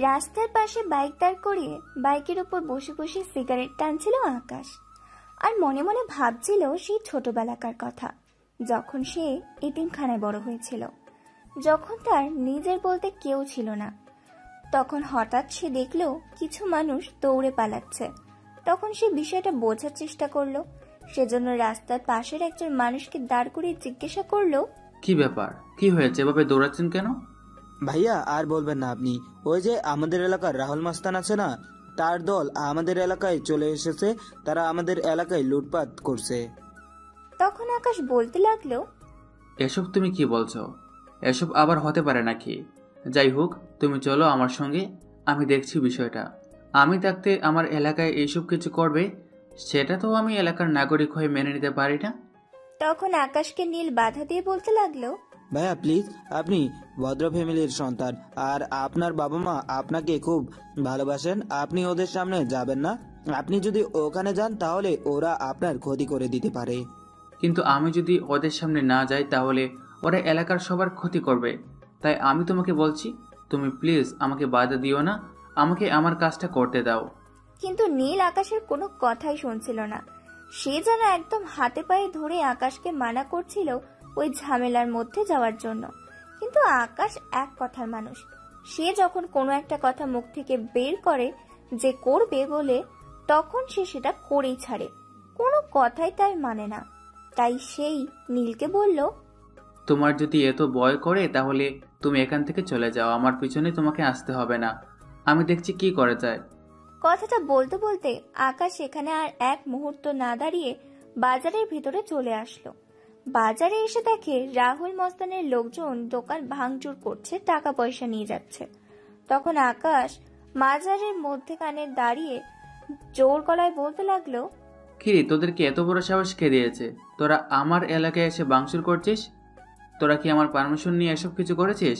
রাস্তার পাশে বাইক দাঁড় করিয়ে বাইকের উপর বসে বসে সিগারেট টানছিল আকাশ। আর মনে মনে ভাবছিল সেই ছোটবেলাকার কথা, যখন সে এতিমখানায় বড় হয়েছিল, যখন তার নিজের বলতে কেউ ছিল না। তখন হঠাৎ সে দেখলো কিছু মানুষ দৌড়ে পালাচ্ছে। তখন সে বিষয়টা বোঝার চেষ্টা করলো। সেজন্য রাস্তার পাশের একজন মানুষকে দাঁড় করিয়ে জিজ্ঞাসা করলো, কি ব্যাপার, কি হয়েছে, এভাবে দৌড়াচ্ছেন কেন? ভাইয়া আর বলবেন না আপনি, ওই যে আমাদের এলাকার রাহুল মাস্তান আছে না, তার দল আমাদের এলাকায় চলে এসেছে, তারা আমাদের এলাকায় লুটপাট করছে। তখন আকাশ বলতে লাগলো, এসব তুমি কি বলছো? এসব আবার হতে পারে নাকি? যাই হোক, তুমি চলো আমার সঙ্গে, আমি দেখছি বিষয়টা। আমি থাকতে আমার এলাকায় এইসব কিছু করবে, সেটা তো আমি এলাকার নাগরিক হয়ে মেনে নিতে পারি না। তখন আকাশকে নীল বাধা দিয়ে বলতে লাগলো, ভাইয়া প্লিজ, আপনি ভদ্র ফ্যামিলির সন্তান, আর আপনার বাবা মা আপনাকে খুব ভালোবাসেন, আপনি ওদের সামনে যাবেন না। আপনি যদি ওখানে যান তাহলে ওরা আপনার ক্ষতি করে দিতে পারে। কিন্তু আমি যদি ওদের সামনে না যাই তাহলে ওরা এলাকার সবার ক্ষতি করবে। তাই আমি তোমাকে বলছি, তুমি প্লিজ আমাকে বাধা দিও না, আমাকে আমার কাজটা করতে দাও। কিন্তু নীল আকাশের কোনো কথাই শুনছিল না। সে যেন একদম হাতে পায়ে ধরে আকাশকে মানা করছিল ওই ঝামেলার মধ্যে যাওয়ার জন্য। কিন্তু আকাশ এক কথার মানুষ। সে যখন কোনো একটা কথা মুখ থেকে বের করে যে করবে বলে, তখন সে সেটা করেই ছাড়ে, কোনো কথাই তার মানে না। তাই সেই নীলকে বলল, তোমার যদি এত ভয় করে তাহলে তুমি এখান থেকে চলে যাও, আমার পিছনে তোমাকে আসতে হবে না, আমি দেখছি কি করা যায়। কথাটা বলতে বলতে আকাশ সেখানে আর এক মুহূর্ত না দাঁড়িয়ে বাজারের ভিতরে চলে আসলো। বাজারে এসে দেখে রাহুল মস্তানের লোকজন দোকান ভাঙচুর করছে, টাকা পয়সা নিয়ে যাচ্ছে। তখন আকাশ বাজারের মধ্যেখানে দাঁড়িয়ে জোর গলায় বলতে লাগলো, কিরে, তোদেরকে এত বড় সাহস কে দিয়েছে? তোরা আমার এলাকায় এসে ভাঙচুর করছিস? তোরা কি আমার পারমিশন নিয়ে এসব কিছু করেছিস?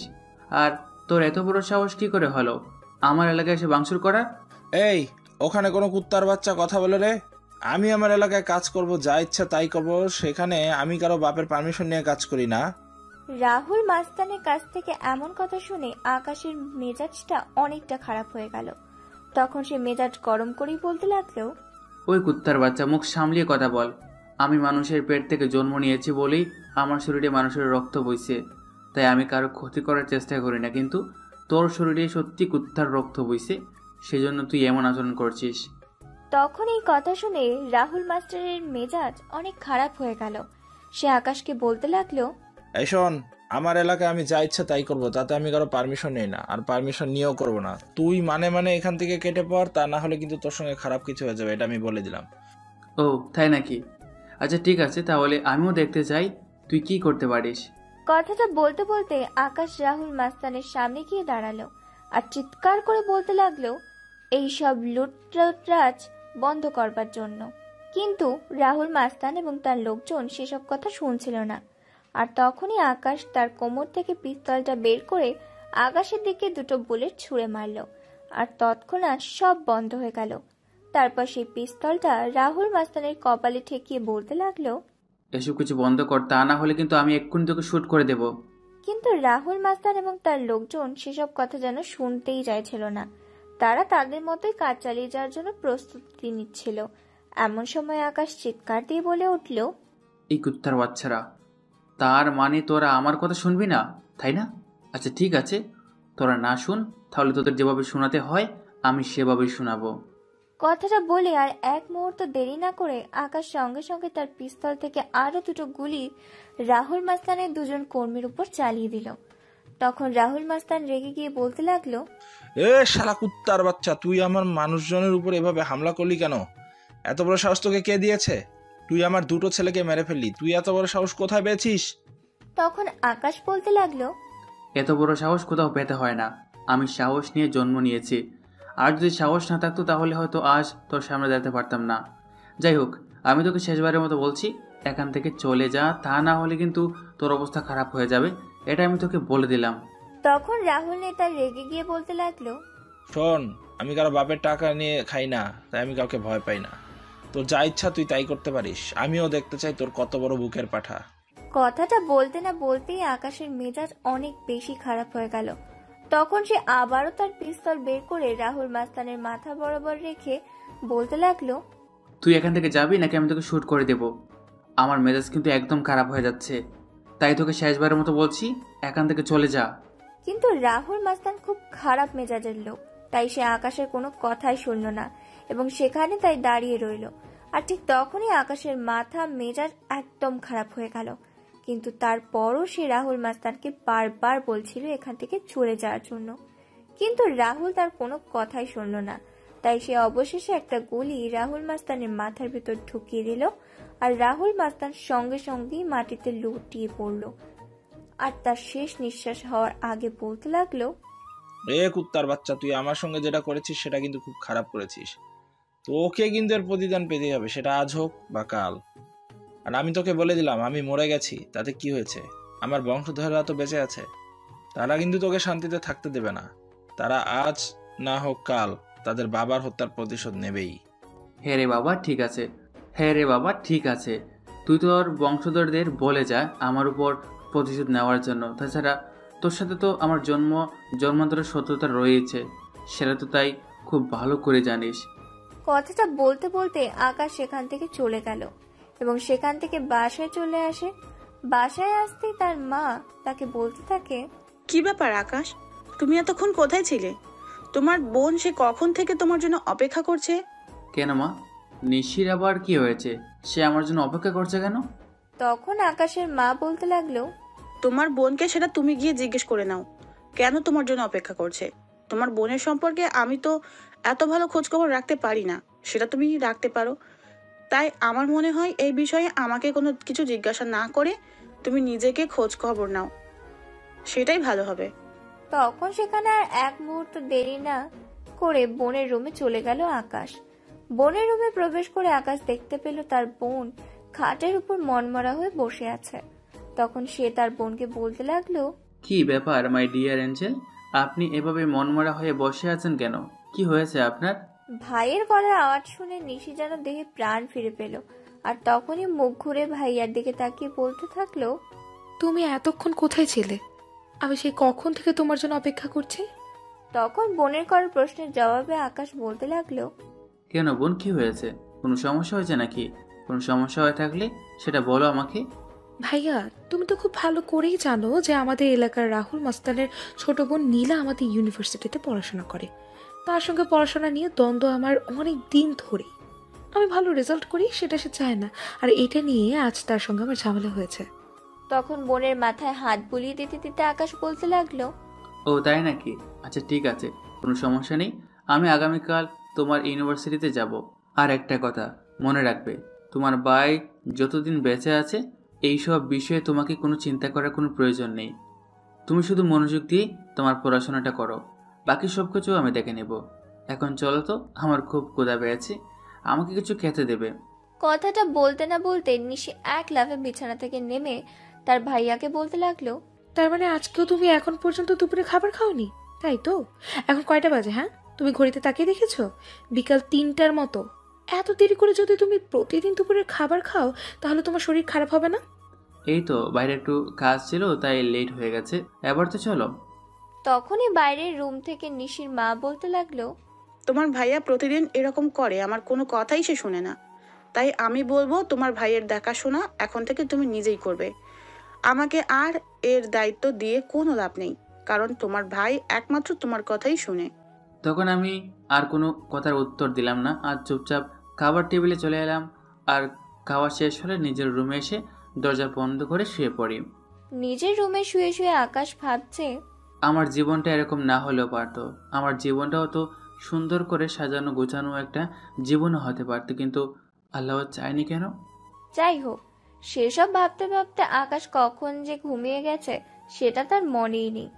আর তোর এত বড় সাহস কি করে হলো আমার এলাকায় এসে ভাঙচুর করার? এই, ওখানে কোনো কুত্তার বাচ্চা কথা বলে রে? আমি আমার এলাকায় কাজ করব, যা ইচ্ছা তাই করব, সেখানে আমি কারো বাপের পারমিশন নিয়ে কাজ করি না। রাহুল মাস্তানের কাছ থেকে এমন কথা শুনে আকাশের মেজাজটা অনেকটা খারাপ হয়ে গেল। তখন সে মেজাজ গরম করেই বলতে লাগলো, ওই কুত্তার বাচ্চা, মুখ সামলিয়ে কথা বল। আমি মানুষের পেট থেকে জন্ম নিয়েছি বলেই আমার শরীরে মানুষের রক্ত বইছে, তাই আমি কারো ক্ষতি করার চেষ্টা করি না। কিন্তু তোর শরীরে সত্যি কুত্তার রক্ত বইছে, সেজন্য তুই এমন আচরণ করছিস। তখন এই কথা শুনে রাহুল মাস্টারের মেজাজ অনেক খারাপ হয়ে গেল। সে আকাশকে বলতে লাগলো, এই শোন, আমার এলাকায় আমি যা ইচ্ছা তাই করব, তাতে আমি কারো পারমিশন নেই না, আর পারমিশন নিয়েও করব না। তুই মানে এখান থেকে কেটে পড়, তা না হলে কিন্তু তোর সঙ্গে খারাপ কিছু হয়ে যাবে, এটা আমি বলে দিলাম। ও তাই নাকি? আচ্ছা ঠিক আছে, তাহলে আমিও দেখতে চাই তুই কি করতে পারিস। কথাটা বলতে বলতে আকাশ রাহুল মাস্তানের সামনে গিয়ে দাঁড়ালো আর চিৎকার করে বলতে লাগলো এইসব লুটরাজ বন্ধ করবার জন্য। কিন্তু রাহুল মাস্তান এবং তার লোকজন সেসব কথা শুনছিল না। আর তখনই আকাশ তার কোমর থেকে পিস্তলটা বের করে আকাশের দিকে দুটো বুলেট ছুঁড়ে মারল, আর তৎক্ষণাৎ সব বন্ধ হয়ে গেল। তারপর সেই পিস্তলটা রাহুল মাস্তানের কপালে ঠেকিয়ে বলতে লাগলো, এসব কিছু বন্ধ কর, তা না হলে কিন্তু আমি এক্ষুনি তোকে শুট করে দেব। কিন্তু রাহুল মাস্তান এবং তার লোকজন সেসব কথা যেন শুনতেই চাইছিল না। তারা তাদের মতোই কাজ চালিয়ে যাওয়ার জন্য প্রস্তুতি নিচ্ছিল। এমন সময় আকাশ চিৎকার দিয়ে বলে উঠল, এই কুত্তার বাচ্চারা, তার মানে তোরা আমার কথা শুনবি না, তাই না? আচ্ছা ঠিক আছে, তোরা না শুন, তাহলে তোদের যেভাবে শোনাতে হয় আমি সেভাবেই শোনাবো। কথাটা বলে আর এক মুহূর্ত দেরি না করে আকাশ সঙ্গে সঙ্গে তার পিস্তল থেকে আরো দুটো গুলি রাহুল মাস্তানের দুজন কর্মীর উপর চালিয়ে দিল। তখন রাহুল মাস্তান রেগে গিয়ে বলতে লাগলো, এ শালা কুত্তার বাচ্চা, তুই আমার মানুষজনের উপর এভাবে হামলা করলি কেন? এত বড় সাহস তোকে কে দিয়েছে? তুই আমার দুটো ছেলেকে মেরে ফেললি, তুই এত বড় সাহস কোথায় পেয়েছিস? তখন আকাশ বলতে লাগলো, এত বড় সাহস কোথাও পেতে হয় না, আমি সাহস নিয়ে জন্ম নিয়েছি। আর যদি সাহস না থাকতো তাহলে হয়তো আজ তোর সামনে দাঁড়াতে পারতাম না। যাই হোক, আমি তোকে শেষবারের মতো বলছি, এখান থেকে চলে যা, তা না হলে কিন্তু তোর অবস্থা খারাপ হয়ে যাবে, এটা আমি তোকে বলে দিলাম। তখন রাহুল নেতা রেগে গিয়ে বলতে লাগলো, শোন, আমি কারো বাপের টাকা নিয়ে খাই না, তাই আমি কাউকে ভয় পাই না। তোর যা ইচ্ছা তুই তাই করতে পারিস, আমিও দেখতে চাই তোর কত বড় বুকের পাঠা। কথাটা বলতে না বলতেই আকাশের মেজাজ অনেক বেশি খারাপ হয়ে গেল। তখন সে আবারও তার পিস্তল বের করে রাহুল মাস্তানের মাথা বরাবর রেখে বলতে লাগলো, তুই এখান থেকে যাবি নাকি আমি তোকে শ্যুট করে দেব? আমার মেজাজ কিন্তু একদম খারাপ হয়ে যাচ্ছে, তাই তোকে শেষবারের মতো বলছি, এখান থেকে চলে যা। কিন্তু রাহুল মাস্তান খুব খারাপ মেজাজের লোক, তাই সে আকাশের কোনো কথাই শুনল না এবং সেখানে তাই দাঁড়িয়ে রইল। আর ঠিক তখনই আকাশের মাথা মেজাজ একদম খারাপ হয়ে গেল, কিন্তু তারপরও সে রাহুল মাস্তানকে বারবার বলছিল এখান থেকে চলে যাওয়ার জন্য, কিন্তু রাহুল তার কোনো কথাই শুনল না। তাই সে অবশেষে একটা গুলি রাহুল মাস্তানের মাথার ভিতর ঢুকিয়ে দিল আর রাহুল মাস্তান সঙ্গে সঙ্গেই মাটিতে লুটিয়ে পড়ল আর তার শেষ নিঃশ্বাস হওয়ার আগে বলতে লাগলো, কুত্তার বাচ্চা, তুই আমার সঙ্গে যেটা করেছিস সেটা কিন্তু খুব খারাপ করেছিস। তোকে কিন্তু এর প্রতিদান পেতেই হবে, সেটা আজ হোক বা কাল। আর আমি তোকে বলে দিলাম, আমি মরে গেছি, তাতে কি হয়েছে? আমার বংশধররা তো বেঁচে আছে, তারা কিন্তু তোকে শান্তিতে থাকতে দেবে না। তারা আজ না হোক কাল তাদের বাবার হত্যার প্রতিশোধ নেবেই। হ্যাঁ রে বাবা ঠিক আছে, হ্যাঁ রে বাবা ঠিক আছে, তুই তোর বংশধরদের বলে যা আমার উপর প্রতিশোধ নেওয়ার জন্য। তাছাড়া তোর সাথে তো আমার জন্মান্তরের শত্রুতা রয়েছে, সেটা তো তাই খুব ভালো করে জানিস। কথাটা বলতে বলতে আকাশ সেখান থেকে চলে গেল এবং সেখান থেকে বাসায় চলে আসে। বাসায় আসতেই তার মা তাকে বলতে থাকে, কি ব্যাপার আকাশ, তুমি এতক্ষণ কোথায় ছিলে? তোমার বোন সে কখন থেকে তোমার জন্য অপেক্ষা করছে। কেন মা, নিশির আবার কি হয়েছে? সে আমার জন্য অপেক্ষা করছে কেন? তখন আকাশের মা বলতে লাগলো, তোমার বোনকে সেটা তুমি গিয়ে জিজ্ঞেস করে নাও, কেন তোমার জন্য অপেক্ষা করছে। তোমার বোনের সম্পর্কে আমি তো এত ভালো খোঁজখবর রাখতে পারি না, সেটা তুমি রাখতে পারো। তাই আমার মনে হয় এই বিষয়ে আমাকে কোনো কিছু জিজ্ঞাসা না করে তুমি নিজেকে খোঁজ খবর নাও, সেটাই ভালো হবে। তখন সেখানে আর এক মুহূর্ত দেরি না করে বোনের রুমে চলে গেল আকাশ। বোনের রুমে প্রবেশ করে আকাশ দেখতে পেল তার বোন খাটের উপর মনমরা হয়ে বসে আছে। তখন সে তার বোনকে বলতে লাগলো, কি ব্যাপার মাই ডিয়ার এঞ্জেল, আপনি এভাবে মনমরা হয়ে বসে আছেন কেন? কি হয়েছে আপনার? ভাইয়ের গলার আওয়াজ শুনে নিশি যেন দেহে প্রাণ ফিরে পেল আর তখনই মুখ ঘুরে ভাইয়ার দিকে তাকিয়ে বলতে থাকলো, তুমি এতক্ষণ কোথায় ছিলে? আমি সেই কখন থেকে তোমার জন্য অপেক্ষা করছি। তখন বোনের করা প্রশ্নের জবাবে আকাশ বলতে লাগলো, কেন বোন, কি হয়েছে? কোনো সমস্যা হয়েছে নাকি? কোনো সমস্যা হয়ে থাকলে সেটা বলো আমাকে। ভাইয়া, তুমি তো খুব ভালো করেই জানো যে আমাদের এলাকার রাহুল মাস্তানের ছোট বোন নীলা আমাদের ইউনিভার্সিটিতে পড়াশোনা করে। তার সঙ্গে পড়াশোনা নিয়ে দ্বন্দ্ব আমার অনেক দিন ধরেই। আমি ভালো রেজাল্ট করি সেটা সে চায় না, আর এটা নিয়ে আজ তার সঙ্গে আমার ঝামেলা হয়েছে। তখন বোনের মাথায় হাত বুলিয়ে দিতে দিতে আকাশ বলতে লাগলো, ও তাই নাকি? আচ্ছা ঠিক আছে, কোনো সমস্যা নেই, আমি আগামীকাল তোমার ইউনিভার্সিটিতে যাব। আর একটা কথা মনে রাখবে, তোমার ভাই যতদিন বেঁচে আছে এইসব বিষয়ে তোমাকে কোনো চিন্তা করার কোনো প্রয়োজন নেই। তুমি শুধু মনোযোগ দিয়ে তোমার পড়াশোনাটা করো, বাকি সব কিছু আমি দেখে নেব। এখন চলো তো, আমার খুব ক্ষুধা পেয়েছে, আমাকে কিছু খেতে দেবে। কথাটা বলতে না বলতে নিশি এক লাফে বিছানা থেকে নেমে তার ভাইয়াকে বলতে লাগলো, তার মানে আজকেও তুমি এখন পর্যন্ত দুপুরে খাবার খাওনি, তাই তো? এখন কয়টা বাজে? হ্যাঁ, তুমি ঘড়িতে তাকিয়ে দেখেছো? বিকাল 3টার মতো। এত দেরি করে যদি তুমি প্রতিদিন দুপুরের খাবার খাও তাহলে তোমার শরীর খারাপ হবে না? এই তো বাইরে একটু কাজ ছিল তাই লেট হয়ে গেছে, এবার তো চলো। তখনই বাইরের রুম থেকে নিশির মা বলতে লাগলো, তোমার ভাইয়া প্রতিদিন এরকম করে, আমার কোনো কথাই সে শুনে না। তাই আমি বলবো তোমার ভাইয়ের দেখাশোনা এখন থেকে তুমি নিজেই করবে। আমাকে আর এর দায়িত্ব দিয়ে কোনো লাভ নেই, কারণ তোমার ভাই একমাত্র তোমার কথাই শুনে। তখন আমি আর কোনো কথার উত্তর দিলাম না আর চুপচাপ খাবার টেবিলে চলে এলাম। আর খাওয়া শেষ হলে নিজের রুমে এসে দরজা বন্ধ করে শুয়ে পড়ি। নিজের রুমে শুয়ে শুয়ে আকাশ ভাবছে, আমার জীবনটা এরকম না হলেও পারতো, আমার জীবনটাও তো সুন্দর করে সাজানো গোছানো একটা জীবনও হতে পারতো, কিন্তু আল্লাহ চায়নি কেন? যাই হোক, সেসব ভাবতে ভাবতে আকাশ কখন যে ঘুমিয়ে গেছে সেটা তার মনেই নেই।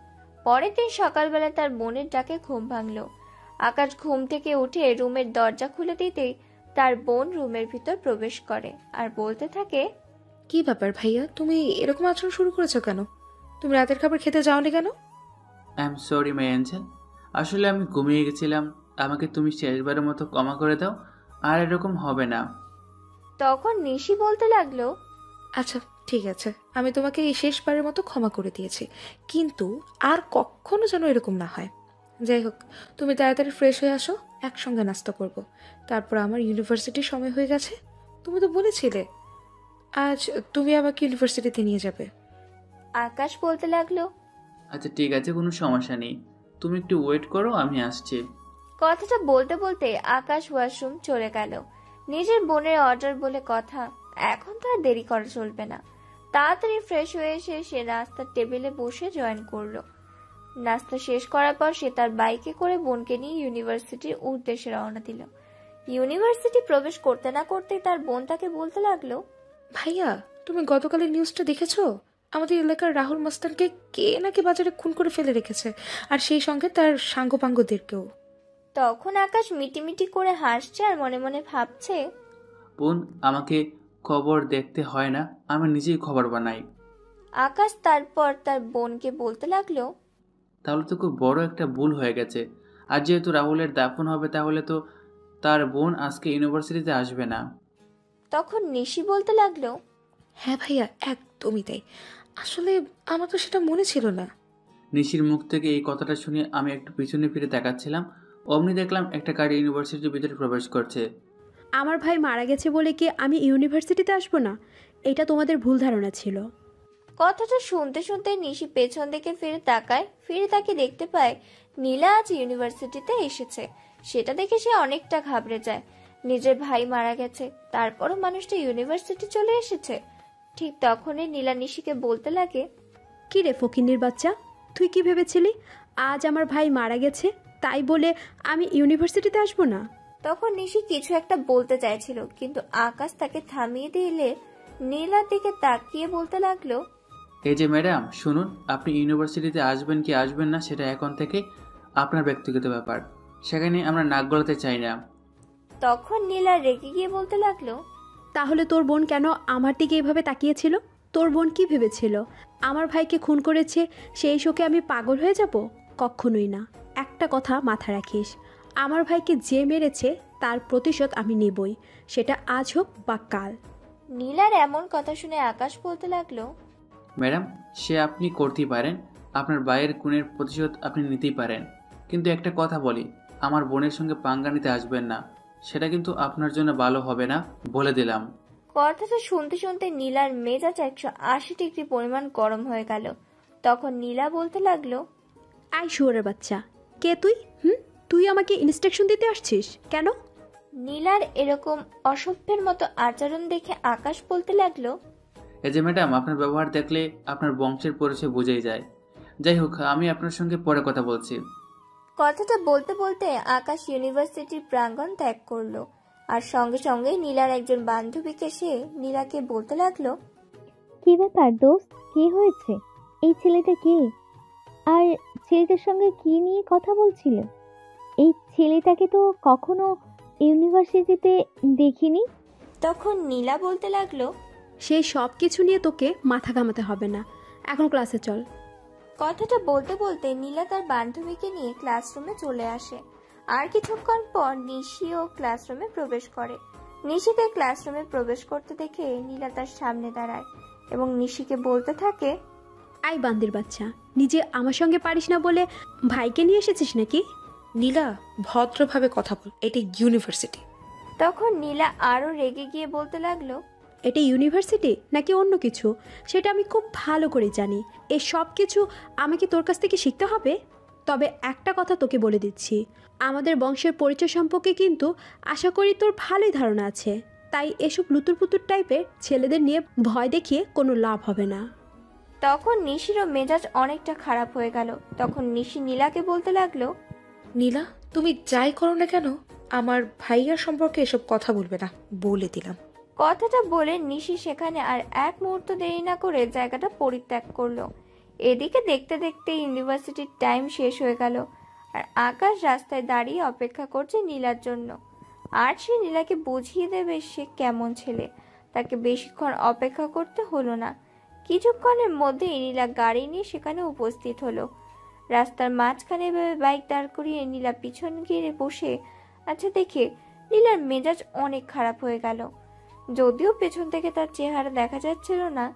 পরের দিন সকালবেলা তার বোনের ডাকে ঘুম ভাঙলো। আকাশ ঘুম থেকে উঠে রুমের দরজা খুলে দিতেই তার বোন রুমের ভিতর প্রবেশ করে আর বলতে থাকে, কি ব্যাপার ভাইয়া, তুমি এরকম আচরণ শুরু করেছো কেন? তুমি রাতের খাবার খেতে যাওনি কেন? I am sorry my Angel, আসলে আমি ঘুমিয়ে গেছিলাম, আমাকে তুমি শেষবারের মতো ক্ষমা করে দাও, আর এরকম হবে না। তখন নিশি বলতে লাগলো, আচ্ছা ঠিক আছে, আমি তোমাকে এই শেষবারের মতো ক্ষমা করে দিয়েছি, কিন্তু আর কখনো যেন এরকম না হয়। যাই হোক, তুমি তাড়াতাড়ি ফ্রেশ হয়ে আসো, একসঙ্গে নাস্তা করব। তারপর আমার ইউনিভার্সিটির সময় হয়ে গেছে। তুমি তো বলেছিলে আজ তুমি আমাকে ইউনিভার্সিটিতে নিয়ে যাবে। আকাশ বলতে লাগলো। আচ্ছা ঠিক আছে, কোনো সমস্যা নেই, তুমি একটু ওয়েট করো, আমি আসছি। কথাটা বলতে বলতে আকাশ ওয়াশরুম চলে গেল। নিজের বোনের অর্ডার বলে কথা, এখন তো আর দেরি করা চলবে না। তাড়াতাড়ি ফ্রেশ হয়ে এসে সে নাস্তার টেবিলে বসে জয়েন করলো। নাস্তা শেষ করার পর সে তার বাইকে করে বোনকে নিয়ে ইউনিভার্সিটির উদ্দেশ্যে রওনা দিল। ইউনিভার্সিটি প্রবেশ করতে না করতেই তার বোন তাকে বলতে লাগলো, ভাইয়া, তুমি গতকালের নিউজটা দেখেছো? আমাদের এলাকার রাহুল মাস্তানকে কে নাকি বাজারে খুন করে ফেলে রেখেছে, আর সেই সঙ্গে তার সাঙ্গপাঙ্গদেরকেও। তখন আকাশ মিটিমিটি করে হাসছে আর মনে মনে ভাবছে, বোন, আমাকে খবর দেখতে হয় না, আমি নিজেই খবর বানাই। আকাশ তারপর তার বোনকে বলতে লাগলো, তাহলে তো খুব বড় একটা ভুল হয়ে গেছে। আর যেহেতু রাহুলের দাফন হবে, তাহলে তো তার বোন আজকে ইউনিভার্সিটিতে আসবে না। তখন নিশি বলতে লাগলো, হ্যাঁ ভাইয়া, একদমই তাই। আসলে আমার তো সেটা মনে ছিল না। নিশির মুখ থেকে এই কথাটা শুনে আমি একটু পিছনে ফিরে তাকাচ্ছিলাম, অমনি দেখলাম একটা গাড়ি ইউনিভার্সিটির ভিতরে প্রবেশ করছে। আমার ভাই মারা গেছে বলে কি আমি ইউনিভার্সিটিতে আসবো না? এটা তোমাদের ভুল ধারণা ছিল। কথাটা শুনতে শুনতে নিশি পেছন দিকে ফিরে তাকায়। ফিরে তাকে দেখতে পায় নীলা আজ ইউনিভার্সিটিতে এসেছে। সেটা দেখে সে অনেকটা ঘাবড়ে যায়। নিজের ভাই মারা গেছে, তারপরও মানুষটা ইউনিভার্সিটি চলে এসেছে। ঠিক তখনই নীলা নিশিকে বলতে লাগে, কি রে ফকিন্নির বাচ্চা, তুই কি ভেবেছিলি আজ আমার ভাই মারা গেছে তাই বলে আমি ইউনিভার্সিটিতে আসবো না? তখন নিশি কিছু একটা বলতে চাইছিল, কিন্তু আকাশ তাকে থামিয়ে দিলে নীলার দিকে তাকিয়ে বলতে লাগলো, এই যে ম্যাডাম শুনুন, আপনি ইউনিভার্সিটিতে আসবেন কি আসবেন না সেটা এখন থেকে আপনার ব্যক্তিগত ব্যাপার, সেখানে আমরা নাক গলাতে চাই না। তখন নীলা রেগে গিয়ে বলতে লাগলো, তাহলে তোর বোন কেন আমার দিকে এভাবে তাকিয়েছিল? তোর বোন কি ভেবেছিল আমার ভাইকে খুন করেছে সেই শোকে আমি পাগল হয়ে যাব? কখনোই না। একটা কথা মাথা রাখিস, আমার ভাইকে যে মেরেছে তার প্রতিশোধ আমি নেবই, সেটা আজ হোক বা কাল। নীলার এমন কথা শুনে আকাশ বলতে লাগলো, ম্যাডাম, সে আপনি করতেই পারেন, আপনার ভাইয়ের খুনের প্রতিশোধ আপনি নিতেই পারেন, কিন্তু একটা কথা বলি, আমার বোনের সঙ্গে পাঙ্গা নিতে আসবেন না, সেটা কিন্তু আপনার জন্য ভালো হবে না, বলে দিলাম। কথাটা শুনতে শুনতে নীলার মেজাজ 180 ডিগ্রি পরিমাণ গরম হয়ে গেল। তখন নীলা বলতে লাগলো, আই শুয়োরের বাচ্চা, কে তুই? তুই আমাকে ইনস্ট্রাকশন দিতে আসছিস কেন? নীলার এরকম অসভ্যের মতো আচরণ দেখে আকাশ বলতে লাগলো, এই যে ম্যাডাম, আপনার ব্যবহার দেখলে আপনার বংশের পরিচয় বোঝাই যায়। যাই হোক, আমি আপনার সঙ্গে পরে কথা বলছি। কথাটা বলতে বলতে আকাশ ইউনিভার্সিটির প্রাঙ্গণ ত্যাগ করলো। আর সঙ্গে সঙ্গে নীলার একজন বান্ধবীকে সে নীলাকে বলতে লাগলো, কি ব্যাপার দোস্ত, কি হয়েছে? এই ছেলেটা কে? আর ছেলেটার সঙ্গে কি নিয়ে কথা বলছিল? এই ছেলেটাকে তো কখনো ইউনিভার্সিটিতে দেখিনি। তখন নীলা বলতে লাগলো, সেই সব কিছু নিয়ে তোকে মাথা ঘামাতে হবে না, এখন ক্লাসে চল। কথাটা বলতে বলতে নীলা তার বান্ধবীকে নিয়ে ক্লাসরুমে চলে আসে। আর কিছুক্ষণ পর নিশিও ক্লাসরুমে প্রবেশ করে। নিশিকে ক্লাসরুমে প্রবেশ করতে দেখে নীলা তার সামনে দাঁড়ায় এবং নিশিকে বলতে থাকে, আই বান্দির বাচ্চা, নিজে আমার সঙ্গে পারিস না বলে ভাইকে নিয়ে এসেছিস নাকি? নীলা, ভদ্রভাবে কথা বল, এটি ইউনিভার্সিটি। তখন নীলা আরো রেগে গিয়ে বলতে লাগলো, এটা ইউনিভার্সিটি নাকি অন্য কিছু সেটা আমি খুব ভালো করে জানি। এই সব কিছু আমাকে তোর কাছ থেকে শিখতে হবে? তবে একটা কথা তোকে বলে দিচ্ছি, আমাদের বংশের পরিচয় সম্পর্কে কিন্তু আশা করি তোর ভালোই ধারণা আছে, তাই এসব লুতুর পুতুর টাইপের ছেলেদের নিয়ে ভয় দেখিয়ে কোনো লাভ হবে না। তখন নিশিরও মেজাজ অনেকটা খারাপ হয়ে গেল। তখন নিশি নীলাকে বলতে লাগলো, নীলা, তুমি যাই করো না কেন আমার ভাইয়ার সম্পর্কে এসব কথা বলবে না, বলে দিলাম। কথাটা বলে নিশি সেখানে আর এক মুহূর্ত দেরি না করে জায়গাটা পরিত্যাগ করলো। এদিকে দেখতে দেখতে ইউনিভার্সিটির টাইম শেষ হয়ে গেল আর আকাশ রাস্তায় দাঁড়িয়ে অপেক্ষা করছে নীলার জন্য। আর সে নীলাকে বুঝিয়ে দেবে সে কেমন ছেলে। তাকে বেশিক্ষণ অপেক্ষা করতে হলো না। কিছুক্ষণের মধ্যেই নীলা গাড়ি নিয়ে সেখানে উপস্থিত হলো। রাস্তার মাঝখানে এভাবে বাইক দাঁড় করিয়ে নীলা পিছন গিয়ে বসে আচ্ছা দেখে নীলার মেজাজ অনেক খারাপ হয়ে গেল। যদিও পেছন থেকে তার চেহারা দেখা যাচ্ছিল না,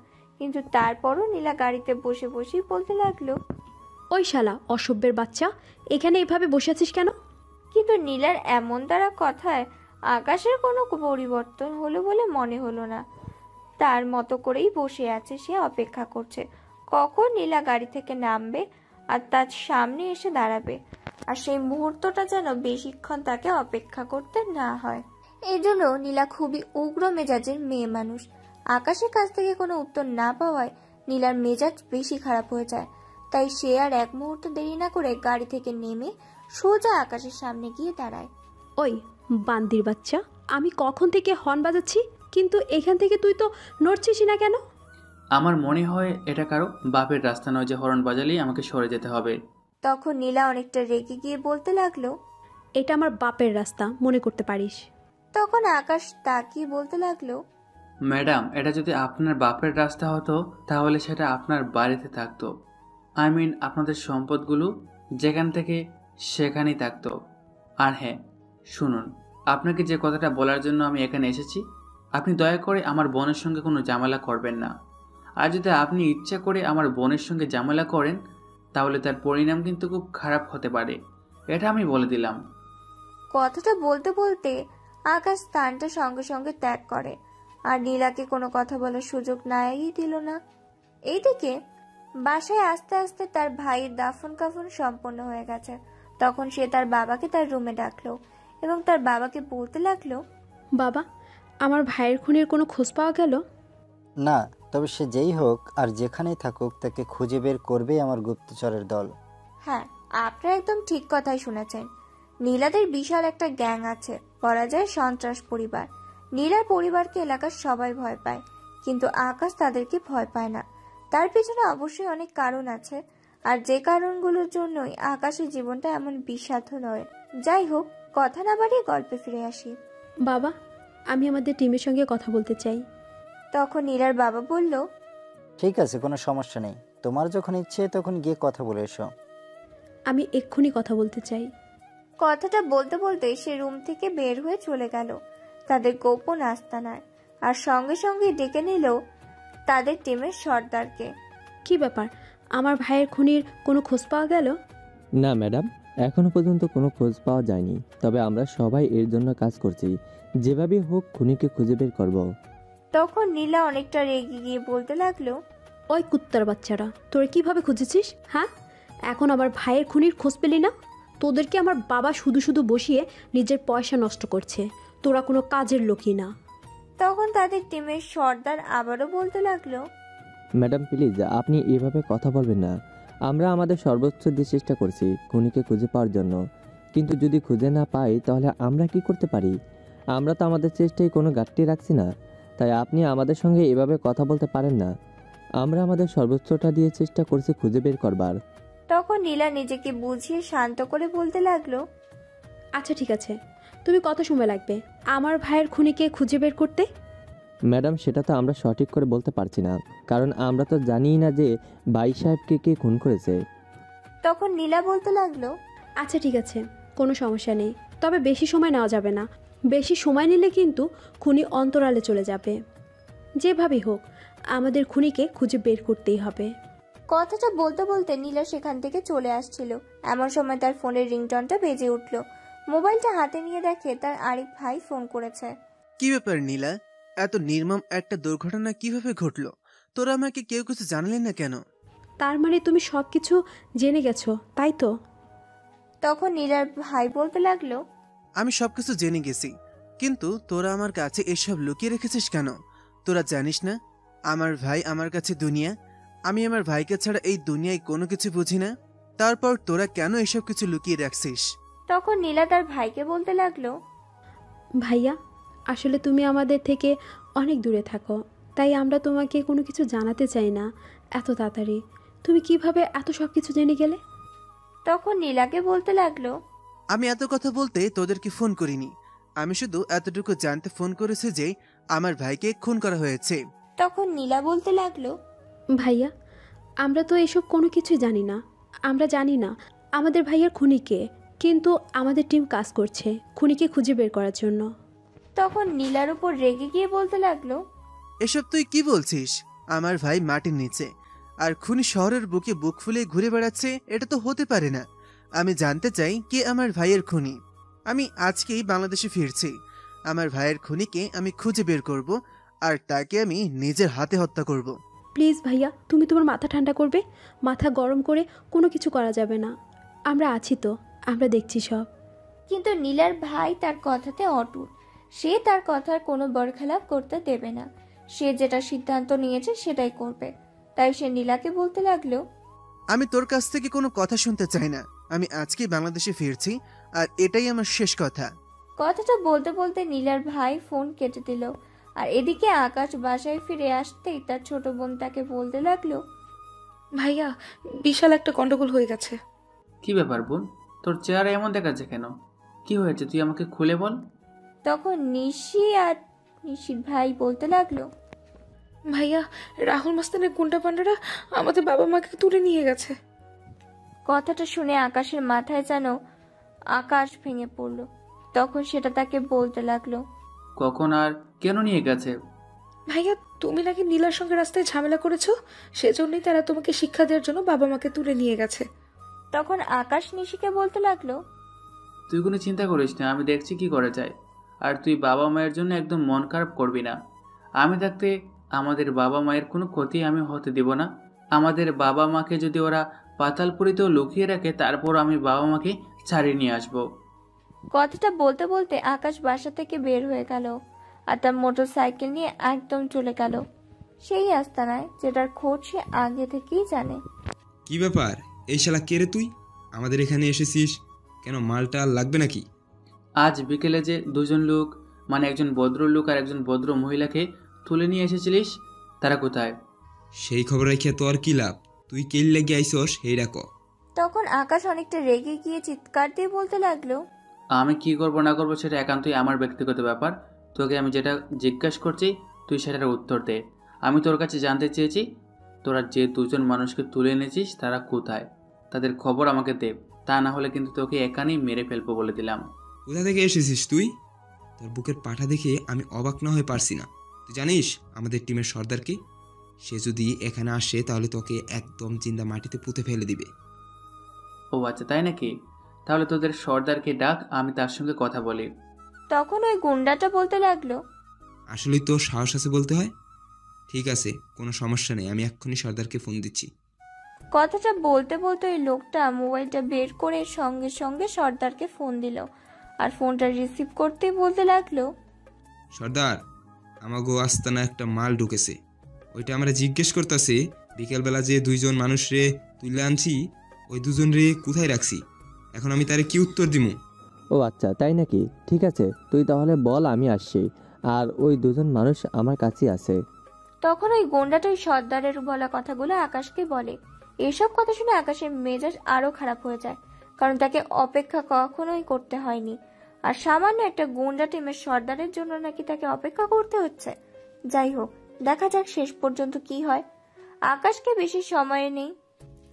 কিন্তু তারপরও নীলা গাড়িতে বসে বসেই বলতে লাগলো, ওই শালা অসভ্যের বাচ্চা, এখানে এভাবে বসে আছিস কেন? কিন্তু নীলার এমন দ্বারা কথায় আকাশের কোনো পরিবর্তন হলো বলে মনে হলো না। তার মতো করেই বসে আছে, সে অপেক্ষা করছে কখন নীলা গাড়ি থেকে নামবে আর তার সামনে এসে দাঁড়াবে, আর সেই মুহূর্তটা যেন বেশিক্ষণ তাকে অপেক্ষা করতে না হয়। এই জন্য নীলা খুবই উগ্র মেজাজের মেয়ে মানুষ। আকাশের কাছ থেকে কোনো উত্তর না পাওয়ায় নীলার মেজাজ বেশি খারাপ হয়ে যায়। তাই সে আর এক মুহূর্ত দেরি না করে গাড়ি থেকে নেমে সোজা আকাশের সামনে গিয়ে দাঁড়ায়। ওই বান্দির বাচ্চা, আমি কখন থেকে হর্ন বাজাচ্ছি, কিন্তু এখান থেকে তুই তো নড়ছিসই না কেন? আমার মনে হয় এটা কারো বাপের রাস্তা নয় যে হর্ন বাজালেই আমাকে সরে যেতে হবে। তখন নীলা অনেকটা রেগে গিয়ে বলতে লাগলো, এটা আমার বাপের রাস্তা, মনে করতে পারিস। তখন আকাশ তাকিয়ে বলতে লাগলো, ম্যাডাম, এটা যদি আপনার বাপের রাস্তা হতো তাহলে সেটা আপনার বাড়িতে থাকতো। আই মিন আপনাদের সম্পদগুলো যেখান থেকে সেখানেই থাকতো। আর হ্যাঁ শুনুন, আপনাকে যে কথাটা বলার জন্য আমি এখানে এসেছি, আপনি দয়া করে আমার বোনের সঙ্গে কোনো ঝামেলা করবেন না। আর যদি আপনি ইচ্ছা করে আমার বোনের সঙ্গে ঝামেলা করেন তাহলে তার পরিণাম কিন্তু খুব খারাপ হতে পারে, এটা আমি বলে দিলাম। কথাটা বলতে বলতে আকাশ স্থানটা সঙ্গে সঙ্গে ত্যাগ করে আর নীলাকে কোনো কথা বলার সুযোগ নাই দিল না। এইদিকে বাসায় আস্তে আস্তে তার ভাইয়ের দাফন কাফন সম্পন্ন হয়ে গেছে। তখন সে তার বাবাকে তার রুমে ডাকলো এবং তার বাবাকে বলতে লাগলো, বাবা, আমার ভাইয়ের খুনের কোনো খোঁজ পাওয়া গেল? না, তবে সে যেই হোক আর যেখানেই থাকুক তাকে খুঁজে বের করবেই আমার গুপ্তচরের দল। হ্যাঁ, আপনারা একদম ঠিক কথাই শুনেছেন। নীলাদের বিশাল একটা গ্যাং আছে, বলা যায় সন্ত্রাস পরিবার। নীলার পরিবারকে এলাকার সবাই ভয় পায়, কিন্তু আকাশ তাদেরকে ভয় পায় না। তার পিছনে অবশ্যই অনেক কারণ আছে, আর যে কারণগুলোর জন্যই আকাশের জীবনটা এমন বিষাদ নয়। যাই হোক, কথা না বাড়িয়ে গল্পে ফিরে আসি। বাবা, আমি আমাদের টিমের সঙ্গে কথা বলতে চাই। তখন নীলার বাবা বলল, ঠিক আছে, কোনো সমস্যা নেই, তোমার যখন ইচ্ছে তখন গিয়ে কথা বলে এসো। আমি এক্ষুনি কথা বলতে চাই। কথাটা বলতে বলতে সে রুম থেকে বের হয়ে চলে গেল তাদের গোপন আস্তানায়, আর সঙ্গে সঙ্গে ডেকে নিল তাদের টিমের সর্দারকে। কি ব্যাপার, আমার ভাইয়ের খুনির কোনো খোঁজ পাওয়া গেল? না ম্যাডাম, এখনো পর্যন্ত কোনো খোঁজ পাওয়া যায়নি, তবে আমরা সবাই এর জন্য কাজ করছি, যেভাবে হোক খুনিকে খুঁজে বের করব। তখন নীলা অনেকটা রেগে গিয়ে বলতে লাগলো, ওই কুত্তার বাচ্চারা, তোরা কিভাবে খুঁজেছিস? হ্যাঁ, এখন আমার ভাইয়ের খুনির খোঁজ পেলি না? তোদেরকে আমার বাবা শুধু শুধু বসিয়ে নিজের পয়সা নষ্ট করছে, তোরা কোনো কাজের লোকই না। তখন তাদের টিমের সর্দার আবারও বলতে লাগলো, ম্যাডাম প্লিজ, আপনি এভাবে কথা বলবেন না। আমরা আমাদের সর্বোচ্চ দিয়ে চেষ্টা করছি খুনিকে খুঁজে পাওয়ার জন্য, কিন্তু যদি খুঁজে না পাই তাহলে আমরা কি করতে পারি? আমরা তো আমাদের চেষ্টায় কোনো ঘাটতি রাখছি না, তাই আপনি আমাদের সঙ্গে এভাবে কথা বলতে পারেন না। আমরা আমাদের সর্বোচ্চটা দিয়ে চেষ্টা করছি খুঁজে বের করবার। তখন নীলা নিজেকে বুঝিয়ে শান্ত করে বলতে লাগলো, আচ্ছা ঠিক আছে, তুমি কত সময় লাগবে আমার ভাইয়ের খুনিকে খুঁজে বের করতে? ম্যাডাম, সেটা তো আমরা সঠিক করে বলতে পারছি না, কারণ আমরা তো জানিই না যে ভাই সাহেবকে কে খুন করেছে। তখন নীলা বলতে লাগলো, আচ্ছা ঠিক আছে, কোনো সমস্যা নেই, তবে বেশি সময় নেওয়া যাবে না। বেশি সময় নিলে কিন্তু খুনি অন্তরালে চলে যাবে। যেভাবেই হোক আমাদের খুনিকে খুঁজে বের করতেই হবে। কথাটা বলতে বলতে নীলা সেখান থেকে চলে আসছিল। এমন সময় তার ফোনের রিংটনটা বেজে উঠল। মোবাইলটা হাতে নিয়ে দেখে তার আরেক ভাই ফোন করেছে। কি ব্যাপার নীলা, এত নির্মম একটা দুর্ঘটনা কিভাবে ঘটলো? তোরা আমাকে কেউ কিছু জানালেন না কেন? তার মানে তুমি সব কিছু জেনে গেছো, তাই তো? তখন নীলার ভাই বলতে লাগলো, আমি সবকিছু জেনে গেছি, কিন্তু তোরা আমার কাছে এসব লুকিয়ে রেখেছিস কেন? তোরা জানিস না আমার ভাই আমার কাছে দুনিয়া, আমি আমার ভাইকে ছাড়া এই দুনিয়ায় কোনো কিছু বুঝি না। তারপর তোরা কেন এসব কিছু লুকিয়ে রাখছিস? তখন নীলা তার ভাইকে বলতে লাগলো, ভাইয়া, আসলে তুমি আমাদের থেকে অনেক দূরে থাকো, তাই আমরা তোমাকে কোনো কিছু জানাতে চাই না এত তাড়াতাড়ি। তুমি কিভাবে এত সব কিছু জেনে গেলে? তখন নীলাকে বলতে লাগলো, আমি এত কথা বলতে তোদেরকে ফোন করিনি, আমি শুধু এতটুকু জানতে ফোন করেছি যে আমার ভাইকে খুন করা হয়েছে। তখন নীলা বলতে লাগলো, ভাইয়া, আমরা তো এসব কোনো কিছুই জানি না। আমরা জানি না আমাদের ভাইয়ের খুনিকে, কিন্তু আমাদের টিম কাজ করছে খুনিকে খুঁজে বের করার জন্য। তখন নীলার উপর রেগে গিয়ে বলতে লাগলো, এসব তুই কি বলছিস? আমার ভাই মাটির নিচে আর খুনি শহরের বুকে বুক ফুলে ঘুরে বেড়াচ্ছে, এটা তো হতে পারে না। আমি জানতে চাই কে আমার ভাইয়ের খুনি। আমি আজকেই বাংলাদেশে ফিরছি। আমার ভাইয়ের খুনিকে আমি খুঁজে বের করব আর তাকে আমি নিজের হাতে হত্যা করব। প্লিজ ভাইয়া, তুমি তোমার মাথা ঠান্ডা করবে। মাথা গরম করে কোনো কিছু করা যাবে না। আমরা আছি তো, আমরা দেখছি সব। কিন্তু নীলার ভাই তার কথাতে অটুট। সে তার কথার কোনো বরখেলাপ করতে দেবে না। সে যেটা সিদ্ধান্ত নিয়েছে সেটাই করবে। তাই সে নীলাকে বলতে লাগলো, আমি তোর কাছ থেকে কোনো কথা শুনতে চাই না। আমি আজকেই বাংলাদেশে ফিরছি আর এটাই আমার শেষ কথা। কথাটা বলতে বলতে নীলার ভাই ফোন কেটে দিল। আর এদিকে আকাশ বাসায় ফিরে আসতেই তার ছোট বোন তাকে বলতে লাগলো, ভাইয়া, বিশাল একটা গন্ডগোল হয়ে গেছে। কি ব্যাপার বোন, তোর চেহারা এমন দেখাচ্ছে কেন? কি হয়েছে তুই আমাকে খুলে বল। তখন নিশি আর নিশির ভাই বলতে লাগলো, ভাইয়া, রাহুল মাস্তানের গুন্ডা পান্ডারা আমাদের বাবা মাকে তুলে নিয়ে গেছে। কথাটা শুনে আকাশের মাথায় যেন আকাশ ভেঙে পড়ল। তখন সেটা তাকে বলতে লাগলো, কখন আর কেন নিয়ে গেছে? ভাইয়া, তুমি নাকি নীলার সঙ্গে রাস্তায় ঝামেলা করেছো, সেজন্যই তারা তোমাকে শিক্ষা দেওয়ার জন্য বাবা মাকে তুলে নিয়ে গেছে। তখন আকাশ নিশিকে বলতে লাগলো, তুই কোনো চিন্তা করিস না, আমি দেখছি কি করে যায়। আর তুই বাবা মায়ের জন্য একদম মন খারাপ করবি না। আমি থাকতে আমাদের বাবা মায়ের কোনো ক্ষতি আমি হতে দিব না। আমাদের বাবা মাকে যদি ওরা পাতালপুরিতেও লুকিয়ে রাখে, তারপর আমি বাবা মাকে ছাড়িয়ে নিয়ে আসবো। কথাটা বলতে বলতে আকাশ বাসা থেকে বের হয়ে গেল আর তার মোটর সাইকেল নিয়ে একদম চলে গেল সেই আস্তানায়, যেটার খোঁজ সে আগে থেকেই জানে। কি ব্যাপার, এই শালা কে রে তুই? আমাদের এখানে এসেছিস কেন? মালটা লাগবে নাকি? আজ বিকেলে যে দুজন লোক, মানে একজন ভদ্রলোক আর একজন ভদ্র মহিলাকে তুলে নিয়ে এসেছিলিস, তারা কোথায়? সেই খবর রাখিয়া তো আর কি লাভ? তুই কেল লেগে আইসস সেই রাখ। তখন আকাশ অনেকটা রেগে গিয়ে চিৎকার দিয়ে বলতে লাগলো, আমি কি করব না করবো সেটা একান্তই আমার ব্যক্তিগত ব্যাপার। তোকে আমি যেটা জিজ্ঞাসা করছি তুই সেটার উত্তর দে। আমি তোর কাছে জানতে চেয়েছি, তোরা যে দুজন মানুষকে তুলে এনেছিস তারা কোথায়, তাদের খবর আমাকে দে। তা না হলে কিন্তু তোকে এখানেই মেরে ফেলবো বলে দিলাম। কোথা থেকে এসেছিস তুই? তোর বুকের পাঠা দেখে আমি অবাক না হয়ে পারছি না। তুই জানিস আমাদের টিমের সর্দারকে? সে যদি এখানে আসে তাহলে তোকে একদম জিন্দা মাটিতে পুঁতে ফেলে দিবে। ও আচ্ছা, তাই নাকি? তাহলে তোদের সর্দারকে ডাক, আমি তার সঙ্গে কথা বলি। তখন ওই গুন্ডাটা বলতে লাগলো, আসলেই তো সাহস আছে বলতে হয়। ঠিক আছে, কোনো সমস্যা নেই, আমি এক্ষুনি সর্দারকে ফোন দিচ্ছি। কথাটা বলতে বলতে ওই লোকটা মোবাইলটা বের করে সঙ্গে সঙ্গে সর্দারকে ফোন দিল। আর ফোনটা রিসিভ করতেই বলতে লাগলো, সর্দার, আমাগো আস্তানা একটা মাল ঢুকেছে। ওইটা আমরা জিজ্ঞেস করতেছি বিকেলবেলা যে দুইজন মানুষ রে তুলে আনছি, ওই দুজন রে কোথায় রাখছি, এখন আমি তারে কি উত্তর দিমু? ও আচ্ছা, তাই নাকি? ঠিক আছে, তুই তাহলে বল, আমি আসছি। আর ওই দুজন মানুষ আমার কাছেই আছে। তখন ওই গুন্ডাটা ওই সর্দারের বলা কথাগুলো আকাশকে বলে। এসব কথা শুনে আকাশের মেজাজ আরো খারাপ হয়ে যায়, কারণ তাকে অপেক্ষা কখনোই করতে হয়নি। আর সামান্য একটা গুন্ডা টিমের সর্দারের জন্য নাকি তাকে অপেক্ষা করতে হচ্ছে। যাই হোক, দেখা যাক শেষ পর্যন্ত কি হয়। আকাশকে বেশি সময় নেই,